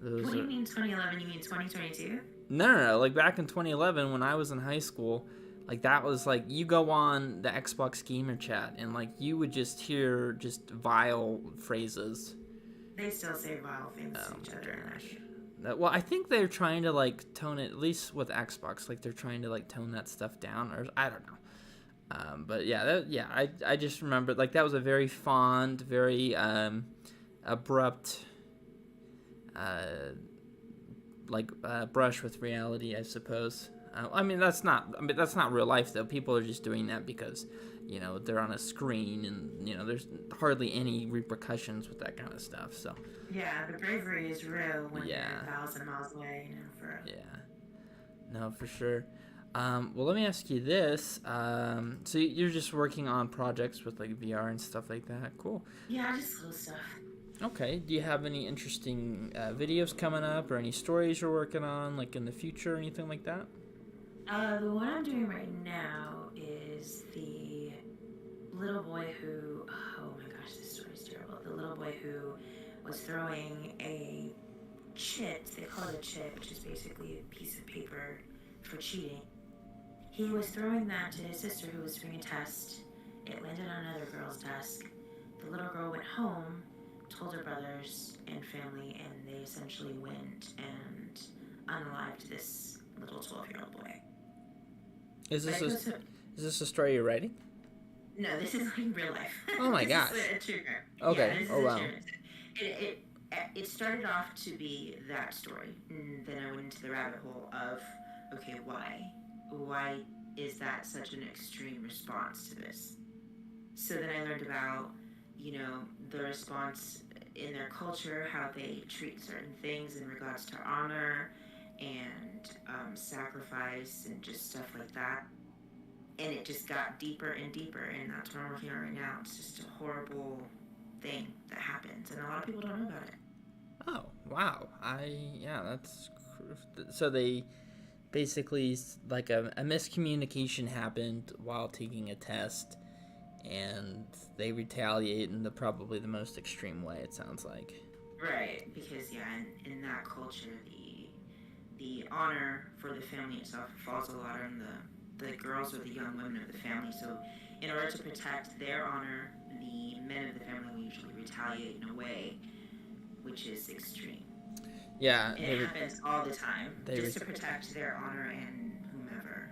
Speaker 2: What
Speaker 1: those
Speaker 2: do you
Speaker 1: are.
Speaker 2: mean 2011? You mean 2022?
Speaker 1: No. Like back in 2011 when I was in high school, like that was like you go on the Xbox gamer chat and like you would just hear just vile phrases.
Speaker 2: They still say vile things
Speaker 1: Oh
Speaker 2: to each
Speaker 1: my
Speaker 2: other in
Speaker 1: gosh.
Speaker 2: there.
Speaker 1: Well, I think they're trying to like tone it, at least with Xbox. Like they're trying to like tone that stuff down, or I don't know. But yeah, I just remember like that was a very fond, very abrupt, uh, brush with reality, I suppose. I mean that's not real life though. People are just doing that because they're on a screen and there's hardly any repercussions with that kind of stuff. So
Speaker 2: Yeah, the bravery is real when you're
Speaker 1: yeah,
Speaker 2: 1,000 miles away, for
Speaker 1: yeah, no, for sure. Well, let me ask you this. So you're just working on projects with like VR and stuff like that. Cool.
Speaker 2: yeah, just little stuff.
Speaker 1: Okay. Do you have any interesting videos coming up or any stories you're working on, like in the future or anything like that?
Speaker 2: The one I'm doing right now is the little boy who, oh my gosh, this story's terrible. The little boy who was throwing a chit, they call it a chit, which is basically a piece of paper for cheating. He was throwing that to his sister who was doing a test. It landed on another girl's desk. The little girl went home, told her brothers and family, and they essentially went and unalived this little 12-year-old boy.
Speaker 1: Is
Speaker 2: But
Speaker 1: this
Speaker 2: it
Speaker 1: a,
Speaker 2: goes to,
Speaker 1: is this a story you're writing?
Speaker 2: no, this is like real life.
Speaker 1: Oh my
Speaker 2: This
Speaker 1: gosh.
Speaker 2: is a true crime. Yeah,
Speaker 1: Okay.
Speaker 2: this
Speaker 1: Oh
Speaker 2: is a
Speaker 1: wow.
Speaker 2: true. It started off to be that story, and then I went into the rabbit hole of, okay, why? why is that such an extreme response to this? So then I learned about, the response in their culture, how they treat certain things in regards to honor and sacrifice and just stuff like that. And it just got deeper and deeper, and that's what I'm working on right now. It's just a horrible thing that happens, and a lot of people don't know about it.
Speaker 1: Oh, wow. That's... So they basically, like, a miscommunication happened while taking a test, and they retaliate in probably the most extreme way, it sounds like.
Speaker 2: Right, because, in that culture, the honor for the family itself falls a lot on the girls or the young women of the family. So in order to protect their honor, the men of the family will usually retaliate in a way which is extreme.
Speaker 1: Yeah.
Speaker 2: And it happens all the time, just to protect their honor and whomever.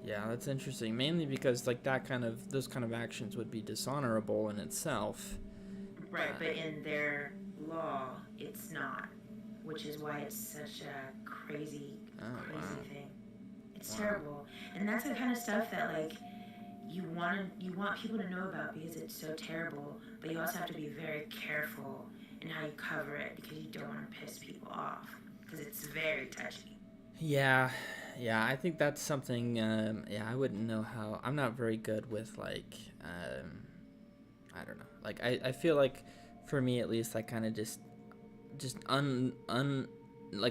Speaker 1: Yeah, that's interesting. Mainly because those kind of actions would be dishonorable in itself.
Speaker 2: Right, but in their law, it's not, which is why it's such a crazy thing. It's terrible, and that's the kind of stuff that you want people to know about because it's so terrible. But you also have to be very careful in how you cover it because you don't want to piss people off because it's very touchy.
Speaker 1: Yeah, I think that's something. I wouldn't know how. I'm not very good with I don't know. I feel like, for me at least, I kind of just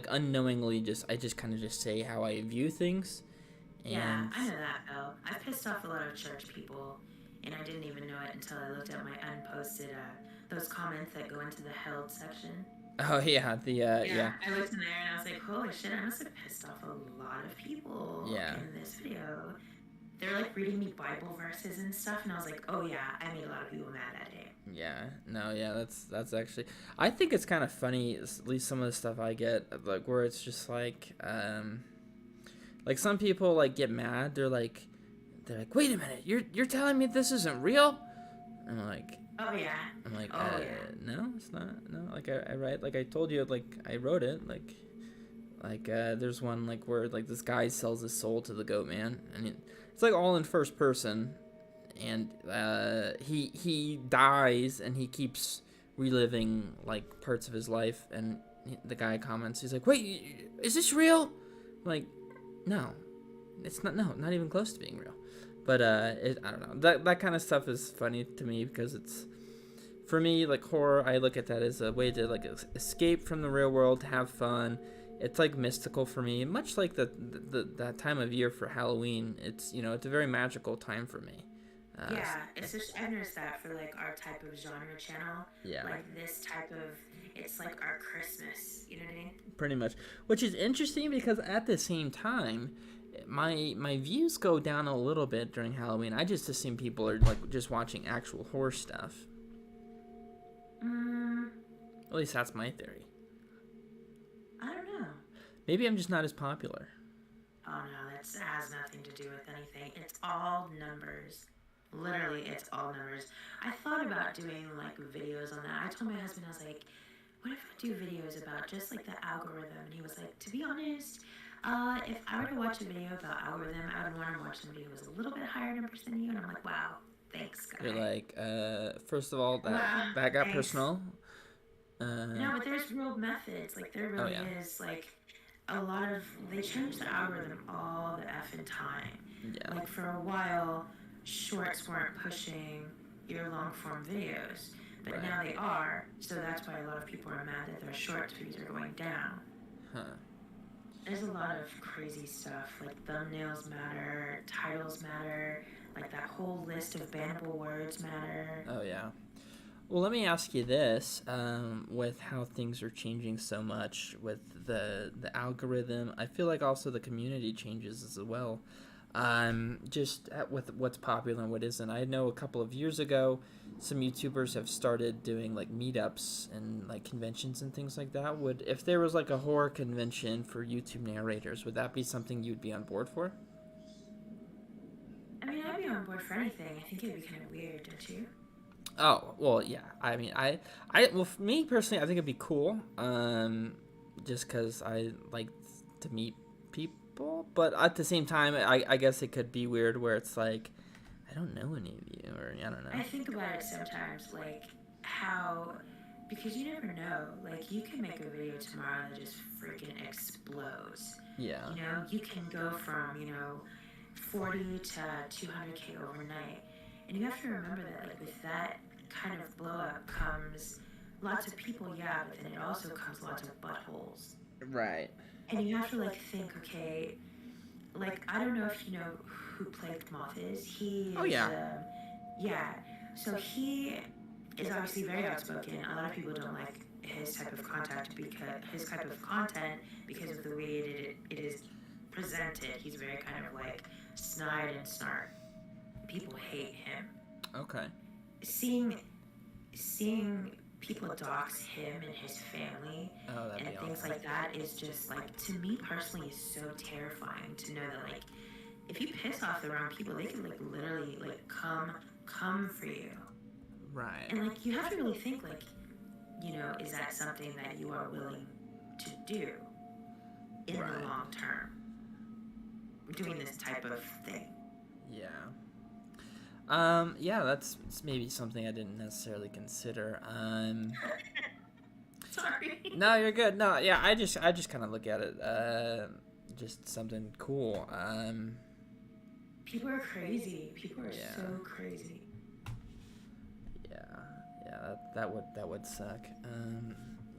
Speaker 1: unknowingly I just kind of just say how I view things.
Speaker 2: Yeah, I know that, Bill. I've pissed off a lot of church people, and I didn't even know it until I looked at my unposted those comments that go into the held section.
Speaker 1: Oh yeah, yeah.
Speaker 2: I looked in there and I was like, holy shit, I must have pissed off a lot of people in this video. They were reading me Bible verses and stuff, and I was like, oh yeah, I made a lot of people mad that day.
Speaker 1: Yeah, no, yeah, that's actually, I think it's kind of funny, at least some of the stuff I get, where it's just some people get mad. They're like, wait a minute, you're telling me this isn't real? And I'm like,
Speaker 2: oh yeah.
Speaker 1: I'm like, no, it's not. No, I write, I told you, I wrote it, there's one where this guy sells his soul to the goat man, and it's all in first person, and he dies, and he keeps reliving parts of his life, and the guy comments, he's like, wait, is this real? I'm like, no, it's not. No, not even close to being real. But I don't know. That kind of stuff is funny to me because it's, for me, horror. I look at that as a way to escape from the real world, have fun. It's mystical for me, much like that time of year for Halloween. It's it's a very magical time for me.
Speaker 2: It's just, I noticed that for our type of genre channel.
Speaker 1: Yeah.
Speaker 2: This type of, it's our Christmas. You know what I mean?
Speaker 1: Pretty much, which is interesting because at the same time, my views go down a little bit during Halloween. I just assume people are just watching actual horror stuff. At least that's my theory.
Speaker 2: I don't know.
Speaker 1: Maybe I'm just not as popular.
Speaker 2: Oh no, that has nothing to do with anything. It's all numbers. Literally, it's all numbers. I thought about doing videos on that. I told my husband, I was like, what if I do videos about just the algorithm? And he was like, to be honest, if I were to watch a video about algorithm, I would want to watch somebody who was a little bit higher numbers than you. And I'm like, wow, thanks, guy.
Speaker 1: You're first of all, that got thanks. Personal.
Speaker 2: No, but there's real methods. There really is a lot of, they change the algorithm all the effing time.
Speaker 1: Yeah.
Speaker 2: For a while, shorts weren't pushing your long form videos, but now they are. So that's why a lot of people are mad that their short views are going down.
Speaker 1: Huh.
Speaker 2: There's a lot of crazy stuff, thumbnails matter, titles matter, that whole list of bannable words matter.
Speaker 1: Oh yeah. Well, let me ask you this: with how things are changing so much with the algorithm, I feel like also the community changes as well. Just with what's popular and what isn't. I know a couple of years ago, some YouTubers have started doing meetups and conventions and things like that. If there was a horror convention for YouTube narrators, would that be something you'd be on board for?
Speaker 2: I mean, I'd be on board for anything. I think it would be kind of weird, don't you?
Speaker 1: Oh, well, yeah. I mean, well, for me personally, I think it'd be cool. Just because I like to meet people, but at the same time, I guess it could be weird where it's like, I don't know any of you, or I don't know.
Speaker 2: I think about it sometimes, like, how, because you never know, like, you can make a video tomorrow that just freaking explodes.
Speaker 1: Yeah.
Speaker 2: You know, you can go from, 40 to 200K overnight. And you have to remember that, like, with that kind of blow up comes lots of people, yeah, but then it also comes lots of buttholes.
Speaker 1: Right.
Speaker 2: And you have to, like, think, okay, like, I don't know if you know who Plagued Moth is. He is, yeah. So he is obviously very outspoken. A lot of people don't like his type of content because of the way it is presented. He's very kind of like snide and snark. People hate him.
Speaker 1: Okay.
Speaker 2: Seeing people dox him and his family and things like that is just like, to me personally, is so terrifying to know that, like, if you piss off the wrong people, they can, like, literally, like, come for you.
Speaker 1: Right.
Speaker 2: And, like, you have to really think, like, is that something that you are willing to do in the long term? Doing this type of thing.
Speaker 1: Yeah. Yeah, that's maybe something I didn't necessarily consider.
Speaker 2: Sorry.
Speaker 1: No, you're good. No, yeah, I just kind of look at it, just something cool.
Speaker 2: People are crazy. People are so crazy.
Speaker 1: Yeah, that would suck.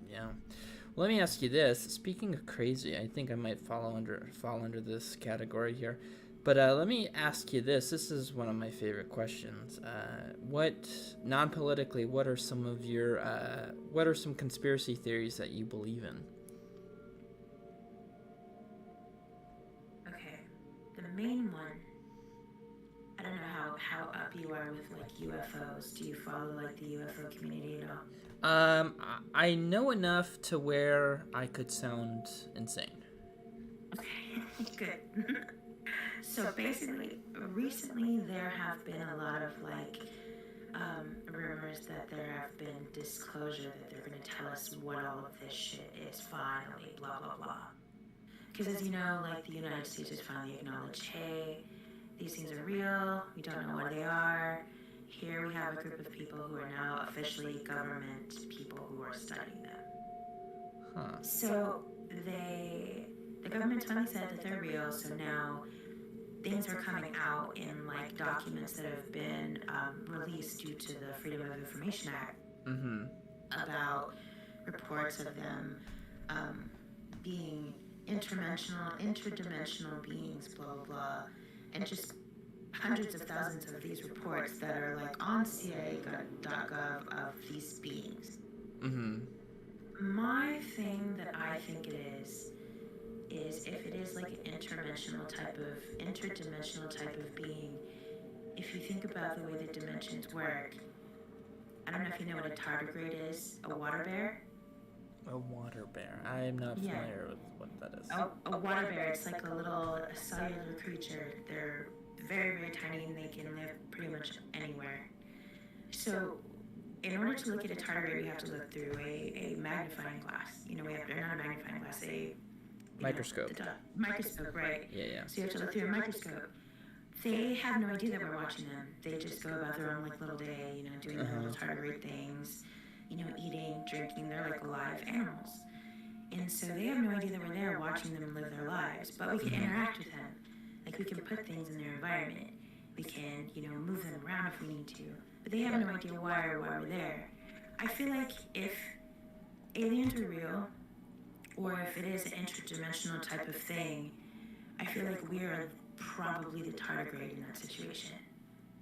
Speaker 1: Yeah. Well, let me ask you this. Speaking of crazy, I think I might fall under this category here. But let me ask you this. This is one of my favorite questions. What, non-politically, what are some conspiracy theories that you believe in?
Speaker 2: Okay. The main one, I don't know how up you are with, like, UFOs. Do you follow, like, the UFO community at all?
Speaker 1: I know enough to where I could sound insane.
Speaker 2: Okay, good. So basically, recently there have been a lot of, like, rumors that there have been disclosure that they're going to tell us what all of this shit is finally, blah, blah, blah. Because as you know, like, the United States has finally acknowledged, hey, these things are real, we don't know what they are. Here we have a group of people who are now officially government people who are studying them.
Speaker 1: Huh.
Speaker 2: So the government finally said that they're real, so now things are coming out in, like, documents that have been released due to the Freedom of Information Act about reports of them being interdimensional beings, blah, blah, blah, and just hundreds of thousands of these reports that are, like, on CIA.gov of these beings. My thing that I think it is if it is, like, an interdimensional type of being, if you think about the way the dimensions work, I don't know if you know what a tardigrade is, a water bear.
Speaker 1: A water bear. I am not familiar with what that is.
Speaker 2: A water bear, it's like a cellular creature. They're very, very tiny and they can live pretty much anywhere. So in order to look at a tardigrade, we have to look through a magnifying glass. Not a magnifying glass,
Speaker 1: microscope.
Speaker 2: Microscope, right?
Speaker 1: Yeah.
Speaker 2: So you have to look through a microscope. They have no idea that we're watching them. They just go about their own, like, little day, doing their little tardigrade things, eating, drinking. They're like live animals. And so they have no idea that we're there watching them live their lives. But we can interact with them. Like, we can put things in their environment. We can, move them around if we need to. But they have no idea why we're there. I feel like if aliens are real, or if it is an interdimensional type of thing, I feel like we are probably the tardigrade in that situation.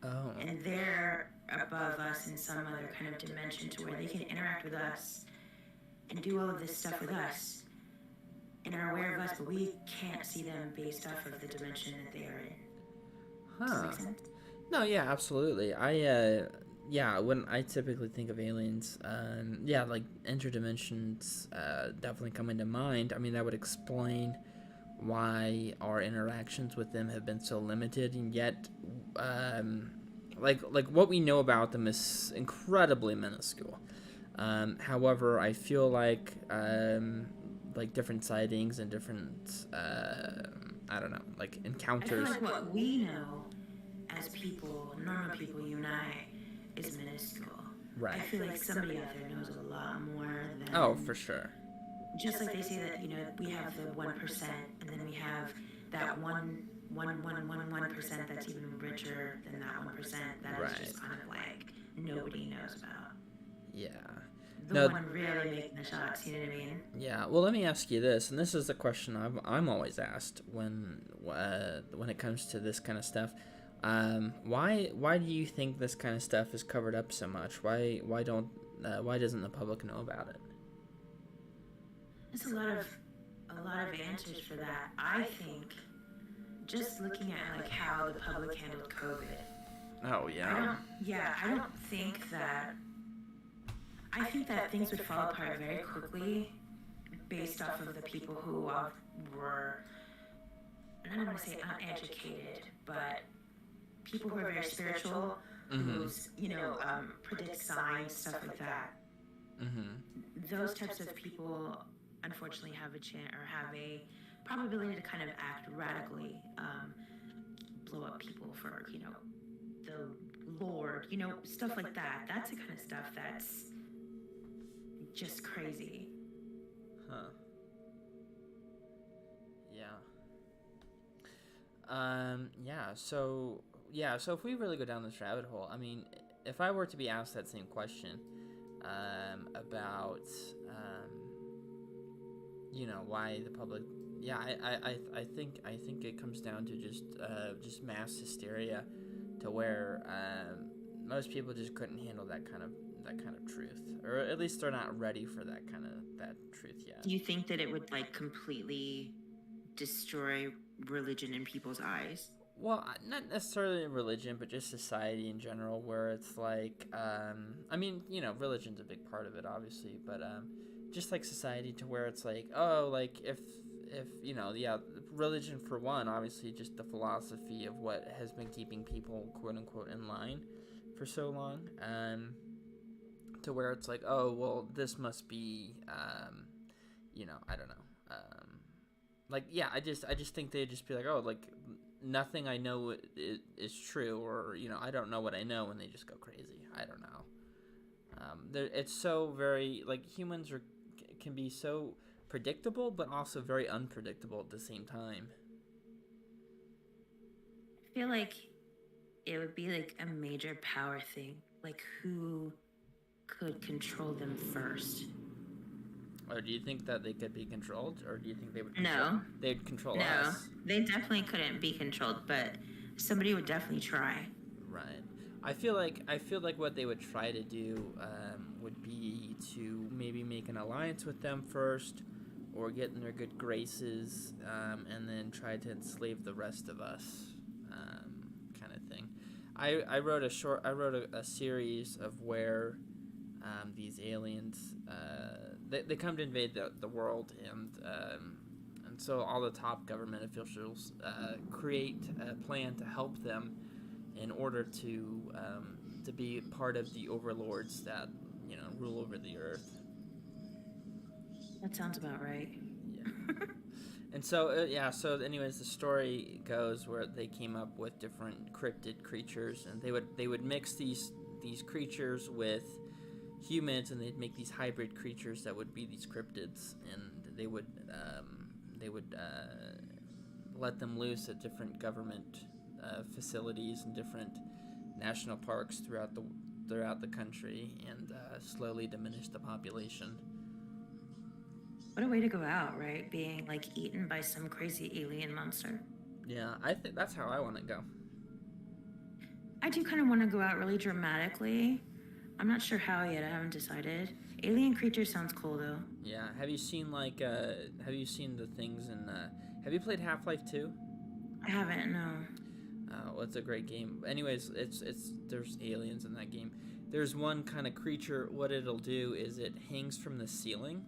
Speaker 1: Oh.
Speaker 2: And they're above us in some other kind of dimension to where they can interact with us and do all of this stuff with us and are aware of us, but we can't see them based off of the dimension that they are in. Does that make sense?
Speaker 1: No, yeah, absolutely. When I typically think of aliens, like interdimensions definitely come into mind. I mean, that would explain why our interactions with them have been so limited, and yet, like what we know about them is incredibly minuscule. However, I feel like different sightings and different I don't know, like
Speaker 2: I feel
Speaker 1: encounters.
Speaker 2: like what we know as people, normal people, you and I, is minuscule. I
Speaker 1: Right.
Speaker 2: feel like somebody out there knows a lot more
Speaker 1: Oh,
Speaker 2: than
Speaker 1: for sure.
Speaker 2: just like they say that we have the 1%, and then we have that 1% that's even richer than that 1% that is
Speaker 1: Right.
Speaker 2: just kind of like nobody knows about.
Speaker 1: Yeah.
Speaker 2: The
Speaker 1: No.
Speaker 2: one really making the shots, you know what I mean?
Speaker 1: Yeah. Well, let me ask you this, and this is the question I'm always asked when it comes to this kind of stuff. Why do you think this kind of stuff is covered up so much? Why doesn't the public know about it?
Speaker 2: There's a lot of answers for that. I think just looking at like how the public handled COVID.
Speaker 1: Oh yeah.
Speaker 2: I don't think that. I think that things would fall apart very quickly based off of the people who were, and I don't want to say uneducated, but people who are very spiritual, who's, predict signs, stuff like that. Those types of people, unfortunately, have a chance or have a probability to kind of act radically, blow up people for, the Lord, stuff like that. That's the kind of stuff that's just crazy.
Speaker 1: Huh. Yeah. So if we really go down this rabbit hole, I mean, if I were to be asked that same question, about, why the public, yeah, I think it comes down to just mass hysteria, to where, most people just couldn't handle that kind of truth, or at least they're not ready for that truth yet.
Speaker 2: Do you think that it would like completely destroy religion in people's eyes?
Speaker 1: Well, not necessarily religion, but just society in general, where it's like, I mean, religion's a big part of it, obviously, but just like society, to where it's like, oh, like if religion for one, obviously, just the philosophy of what has been keeping people, quote unquote, in line for so long, to where it's like, oh, well, this must be, I don't know, like, yeah, I just think they'd just be like, oh, like, nothing I know is true, or I don't know what I know, and they just go crazy. I don't know. It's so very, like, humans can be so predictable, but also very unpredictable at the same time.
Speaker 2: I feel like it would be like a major power thing, like who could control them first.
Speaker 1: Or do you think that they could be controlled, or do you think they would they'd control
Speaker 2: No,
Speaker 1: us?
Speaker 2: they definitely couldn't be controlled, but somebody would definitely try.
Speaker 1: Right. I feel like what they would try to do, would be to maybe make an alliance with them first, or get in their good graces, and then try to enslave the rest of us, kind of thing. I wrote a series of where, these aliens, they come to invade the world, and so all the top government officials, create a plan to help them, in order to be part of the overlords that rule over the earth.
Speaker 2: That sounds about right.
Speaker 1: Yeah. And so so anyways, the story goes where they came up with different cryptid creatures, and they would mix these creatures with humans, and they'd make these hybrid creatures that would be these cryptids, and they would let them loose at different government, facilities and different national parks throughout the country, and slowly diminish the population.
Speaker 2: What a way to go out, right? Being like eaten by some crazy alien monster.
Speaker 1: Yeah, I think that's how I want to go.
Speaker 2: I do kind of want to go out really dramatically. I'm not sure how yet. I haven't decided. Alien creature sounds cool though.
Speaker 1: Yeah. Have you seen the things in? Have you played Half-Life 2?
Speaker 2: I haven't. No.
Speaker 1: Well, it's a great game. Anyways, there's aliens in that game. There's one kind of creature. What it'll do is it hangs from the ceiling.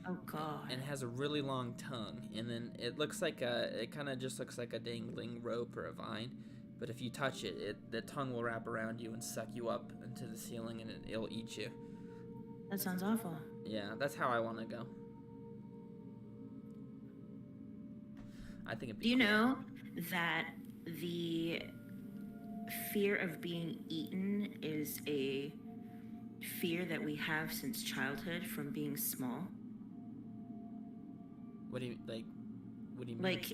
Speaker 2: Oh God.
Speaker 1: And it has a really long tongue, and then it kind of just looks like a dangling rope or a vine. But if you touch it, the tongue will wrap around you and suck you up into the ceiling, and it'll eat you.
Speaker 2: That sounds awful.
Speaker 1: Yeah, that's how I want to go. I think it'd be
Speaker 2: Do you
Speaker 1: cool.
Speaker 2: know that the fear of being eaten is a fear that we have since childhood from being small?
Speaker 1: What do you like? What do you mean?
Speaker 2: Like,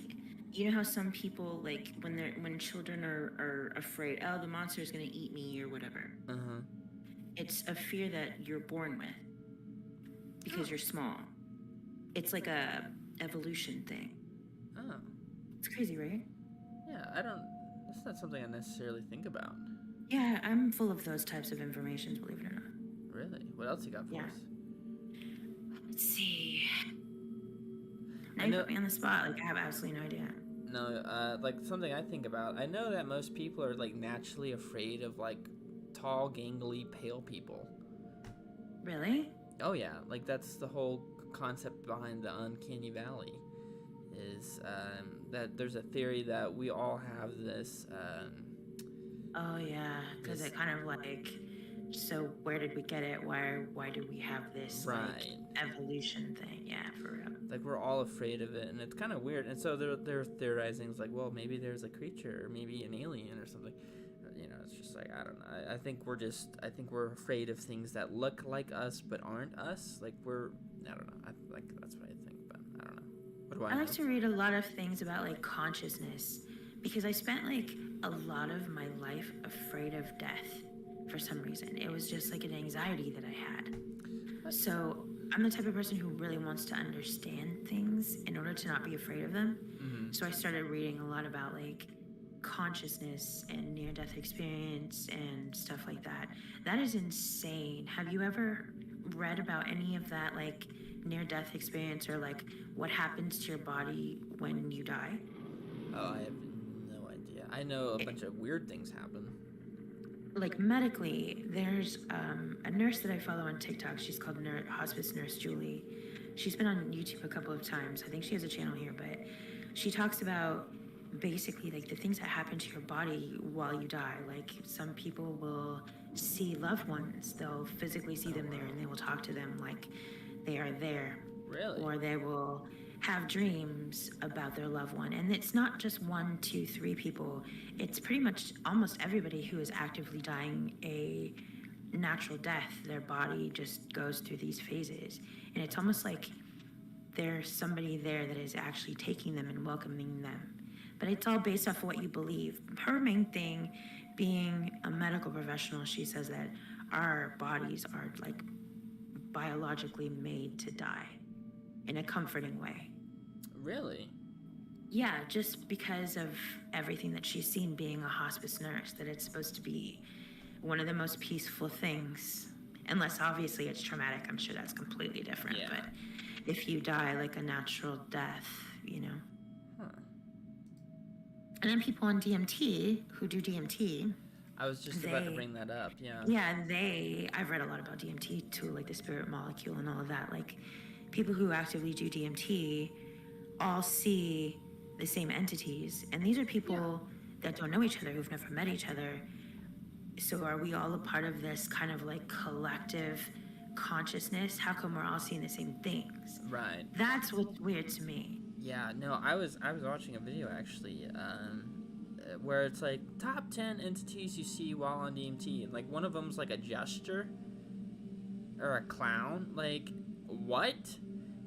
Speaker 2: you know how some people, like, when children are afraid, oh, the monster is gonna eat me or whatever. It's a fear that you're born with because you're small. It's like a evolution thing.
Speaker 1: Oh.
Speaker 2: It's crazy, right?
Speaker 1: Yeah, that's not something I necessarily think about.
Speaker 2: Yeah, I'm full of those types of informations, believe it or not.
Speaker 1: Really? What else you got for us?
Speaker 2: Let's see. Now you put me on the spot. Like, I have absolutely no idea.
Speaker 1: No, like something I think about. I know that most people are like naturally afraid of like tall, gangly, pale people.
Speaker 2: Really?
Speaker 1: Oh yeah, like that's the whole concept behind the uncanny valley. Is that there's a theory that we all have this.
Speaker 2: Oh yeah, because it kind of like. So where did we get it? Why do we have this like evolution thing? Yeah, for real.
Speaker 1: Like we're all afraid of it, and it's kind of weird. And so they're theorizing, it's like, well, maybe there's a creature, or maybe an alien, or something. You know, it's just like I don't know. I think we're afraid of things that look like us but aren't us. Like I don't know. Like that's what I think, but I don't know. What do I know?
Speaker 2: I like to read a lot of things about like consciousness because I spent like a lot of my life afraid of death. For some reason, it was just like an anxiety that I had. So I'm the type of person who really wants to understand things in order to not be afraid of them. So I started reading a lot about like consciousness and near-death experience and stuff like that. That is insane. Have you ever read about any of that, like near-death experience, or like what happens to your body when you die?
Speaker 1: Oh, I have no idea. I know a bunch of weird things happen.
Speaker 2: Like medically, there's a nurse that I follow on TikTok. She's called Hospice Nurse Julie. She's been on YouTube a couple of times. I think she has a channel here, but she talks about basically like the things that happen to your body while you die. Like some people will see loved ones. They'll physically see them there and they will talk to them like they are there.
Speaker 1: Really?
Speaker 2: Or they will have dreams about their loved one. And it's not just 1, 2, 3 people. It's pretty much almost everybody who is actively dying a natural death. Their body just goes through these phases. And it's almost like there's somebody there that is actually taking them and welcoming them. But it's all based off of what you believe. Her main thing being a medical professional, she says that our bodies are like biologically made to die in a comforting way.
Speaker 1: Really?
Speaker 2: Yeah, just because of everything that she's seen being a hospice nurse, that it's supposed to be one of the most peaceful things. Unless obviously it's traumatic, I'm sure that's completely different. Yeah. But if you die like a natural death, you know. And then people on DMT who do DMT.
Speaker 1: I was just about to bring that up, yeah.
Speaker 2: Yeah, I've read a lot about DMT too, like the spirit molecule and all of that. Like people who actively do DMT all see the same entities. And these are people that don't know each other, who've never met each other. So are we all a part of this kind of like collective consciousness? How come we're all seeing the same things?
Speaker 1: Right.
Speaker 2: That's what's weird to me.
Speaker 1: Yeah, no, I was watching a video actually, where it's like top 10 entities you see while on DMT, and like one of them's like a gesture or a clown. Like, what?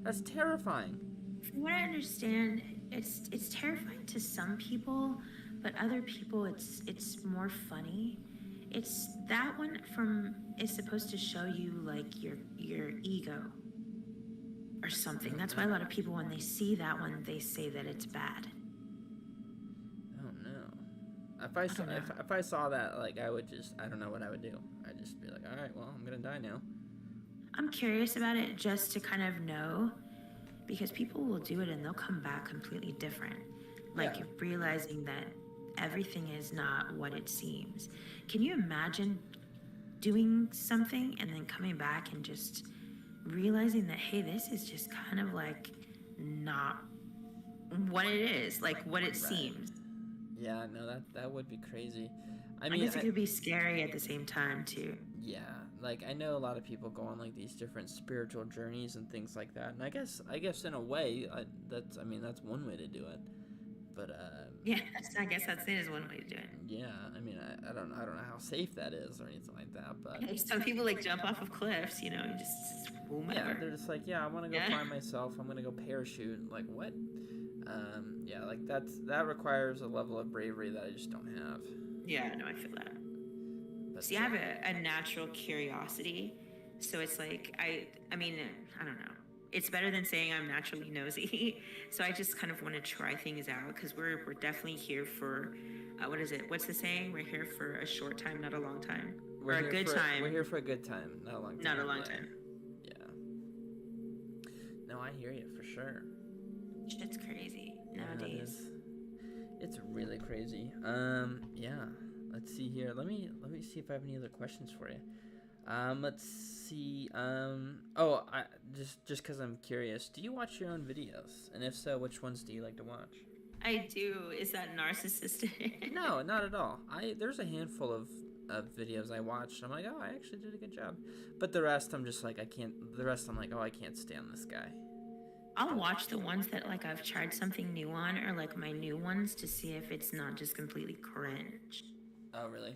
Speaker 1: That's terrifying.
Speaker 2: From what I understand, it's terrifying to some people, but other people it's more funny. It's that one is supposed to show you like your ego or something. That's why a lot of people, when they see that one, they say that it's bad.
Speaker 1: I don't know. If I saw that, like I don't know what I would do. I'd just be like, all right, well, I'm gonna die now.
Speaker 2: I'm curious about it just to kind of know, because people will do it and they'll come back completely different. Like realizing that everything is not what it seems. Can you imagine doing something and then coming back and just realizing that, hey, this is just kind of like not what it is, like what it seems?
Speaker 1: Yeah, no, that would be crazy.
Speaker 2: I guess it could be scary at the same time too.
Speaker 1: Yeah, like I know a lot of people go on like these different spiritual journeys and things like that, and I guess in a way that's one way to do it. But
Speaker 2: Yeah, I guess that's it. Is one way to do it.
Speaker 1: yeah, I mean, I don't know how safe that is or anything like that, but
Speaker 2: Some people like jump off of cliffs, you know, and just
Speaker 1: yeah,
Speaker 2: whomever.
Speaker 1: they're just like, yeah, I want to go
Speaker 2: Yeah.
Speaker 1: find myself. I'm gonna go parachute. Like what? Yeah, like that requires a level of bravery that I just don't have.
Speaker 2: Yeah, no, I feel that.
Speaker 1: But
Speaker 2: See, I have a natural curiosity, so it's like I mean, I don't know. It's better than saying I'm naturally nosy. So I just kind of want to try things out because we're definitely here for, what is it? What's the saying? We're here for a short time, not a long time, or a good time.
Speaker 1: We're here for a good time, not a long time.
Speaker 2: Not a long time.
Speaker 1: Yeah. No, I hear you for sure.
Speaker 2: Shit's crazy nowadays.
Speaker 1: It's really crazy. Yeah. Let's see here. Let me see if I have any other questions for you. Let's see. Just because I'm curious, do you watch your own videos? And if so, which ones do you like to watch?
Speaker 2: I do. Is that narcissistic?
Speaker 1: No, not at all. There's a handful of videos I watched. I'm like, oh, I actually did a good job. But the rest, I'm just like, I can't. The rest, I'm like, oh, I can't stand this guy.
Speaker 2: I'll watch the ones that like I've tried something new on, or like my new ones, to see if it's not just completely cringe.
Speaker 1: Oh, really?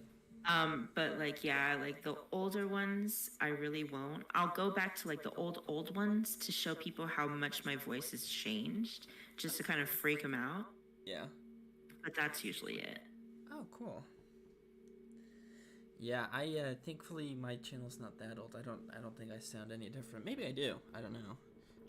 Speaker 2: But like, yeah, like the older ones, I really won't. I'll go back to like the old ones to show people how much my voice has changed, just to kind of freak them out.
Speaker 1: Yeah.
Speaker 2: But that's usually it.
Speaker 1: Oh, cool. Yeah, I thankfully my channel's not that old. I don't think I sound any different. Maybe I do. I don't know.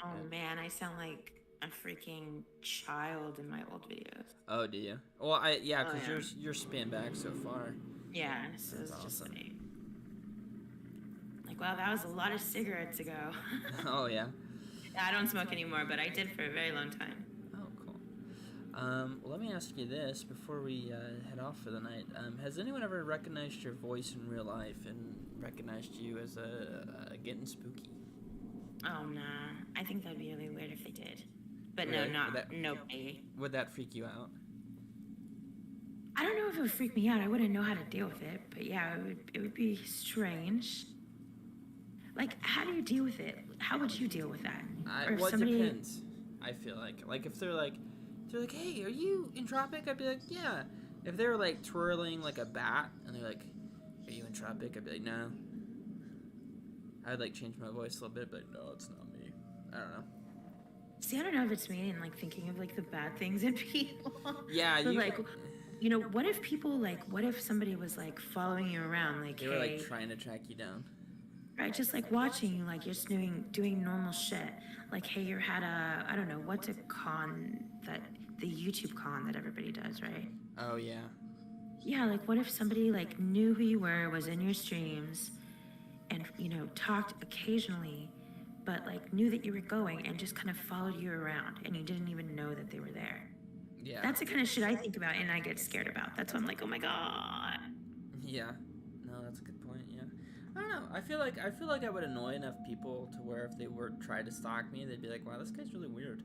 Speaker 2: Oh man, I sound like a freaking child in my old videos.
Speaker 1: Oh, do you? Well, because you're spanned back so far.
Speaker 2: Yeah, so it's awesome. Just like, wow, that was a lot of cigarettes ago.
Speaker 1: Oh yeah.
Speaker 2: I don't smoke anymore, but I did for a very long time.
Speaker 1: Oh, cool. Well, let me ask you this before we head off for the night. Has anyone ever recognized your voice in real life and recognized you as a Getting Spooky?
Speaker 2: Oh, no. I think that'd be really weird if they did. But
Speaker 1: really?
Speaker 2: No, nobody.
Speaker 1: Would that freak you out?
Speaker 2: I don't know if it would freak me out. I wouldn't know how to deal with it. But yeah, it would be strange. Like, how do you deal with it? How would you deal with that?
Speaker 1: It depends. I feel like if they're like, hey, are you entropic? I'd be like, yeah. If they were like twirling like a bat and they're like, are you entropic? I'd be like, no. I'd like change my voice a little bit, but no, it's not me. I don't know.
Speaker 2: See, I don't know if it's me and like thinking of like the bad things in people.
Speaker 1: Yeah,
Speaker 2: but, like, you know, what if somebody was like following you around, like,
Speaker 1: they were like trying to track you down.
Speaker 2: Right, just like watching you, like you're just doing normal shit. Like, hey, you're at I don't know, what's a con the YouTube con that everybody does, right?
Speaker 1: Oh yeah.
Speaker 2: Yeah, like what if somebody like knew who you were, was in your streams, and you know talked occasionally, but like knew that you were going and just kind of followed you around, and you didn't even know that they were there.
Speaker 1: Yeah.
Speaker 2: That's the kind of shit I think about and I get scared about. That's why I'm like, oh my god.
Speaker 1: Yeah. No, that's a good point. Yeah. I don't know. I feel like I would annoy enough people to where if they were try to stalk me, they'd be like, "Wow, this guy's really weird,"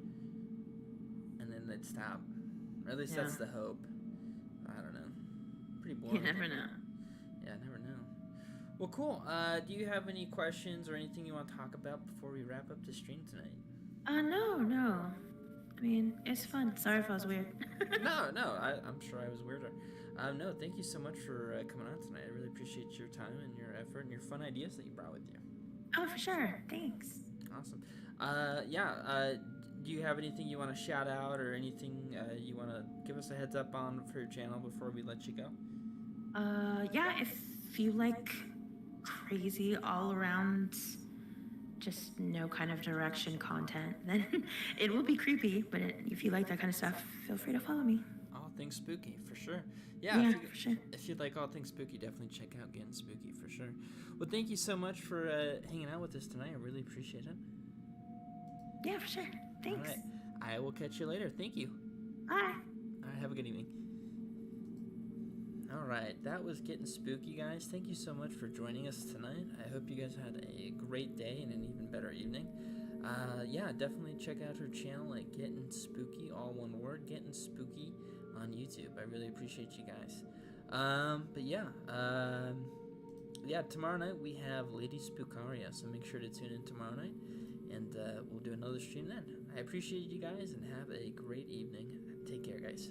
Speaker 1: and then they'd stop. Or at least that's the hope. I don't know. Pretty boring.
Speaker 2: You never know.
Speaker 1: Yeah, never know. Well, cool. Do you have any questions or anything you want to talk about before we wrap up the stream tonight?
Speaker 2: No. I mean, it's fun. Sorry if I was weird.
Speaker 1: No. I'm sure I was weirder. No, thank you so much for coming on tonight. I really appreciate your time and your effort and your fun ideas that you brought with you.
Speaker 2: Oh, for sure. Thanks.
Speaker 1: Awesome. Do you have anything you want to shout out or anything you want to give us a heads up on for your channel before we let you go?
Speaker 2: Yeah, if you like crazy all around, just no kind of direction content, then it will be creepy. But if you like that kind of stuff, feel free to follow me.
Speaker 1: All things spooky, for sure.
Speaker 2: Yeah, for sure.
Speaker 1: If you'd like all things spooky, definitely check out Getting Spooky, for sure. Well, thank you so much for hanging out with us tonight. I really appreciate it.
Speaker 2: Yeah, for sure. Thanks.
Speaker 1: All right. I will catch you later. Thank you.
Speaker 2: Bye.
Speaker 1: All right, have a good evening. All right, that was Getting Spooky, guys. Thank you so much for joining us tonight. I hope you guys had a great day and an even better evening. Yeah, definitely check out her channel at Getting Spooky, all one word, Getting Spooky on YouTube. I really appreciate you guys. But yeah, tomorrow night we have Lady Spookaria, so make sure to tune in tomorrow night, and we'll do another stream then. I appreciate you guys, and have a great evening. Take care, guys.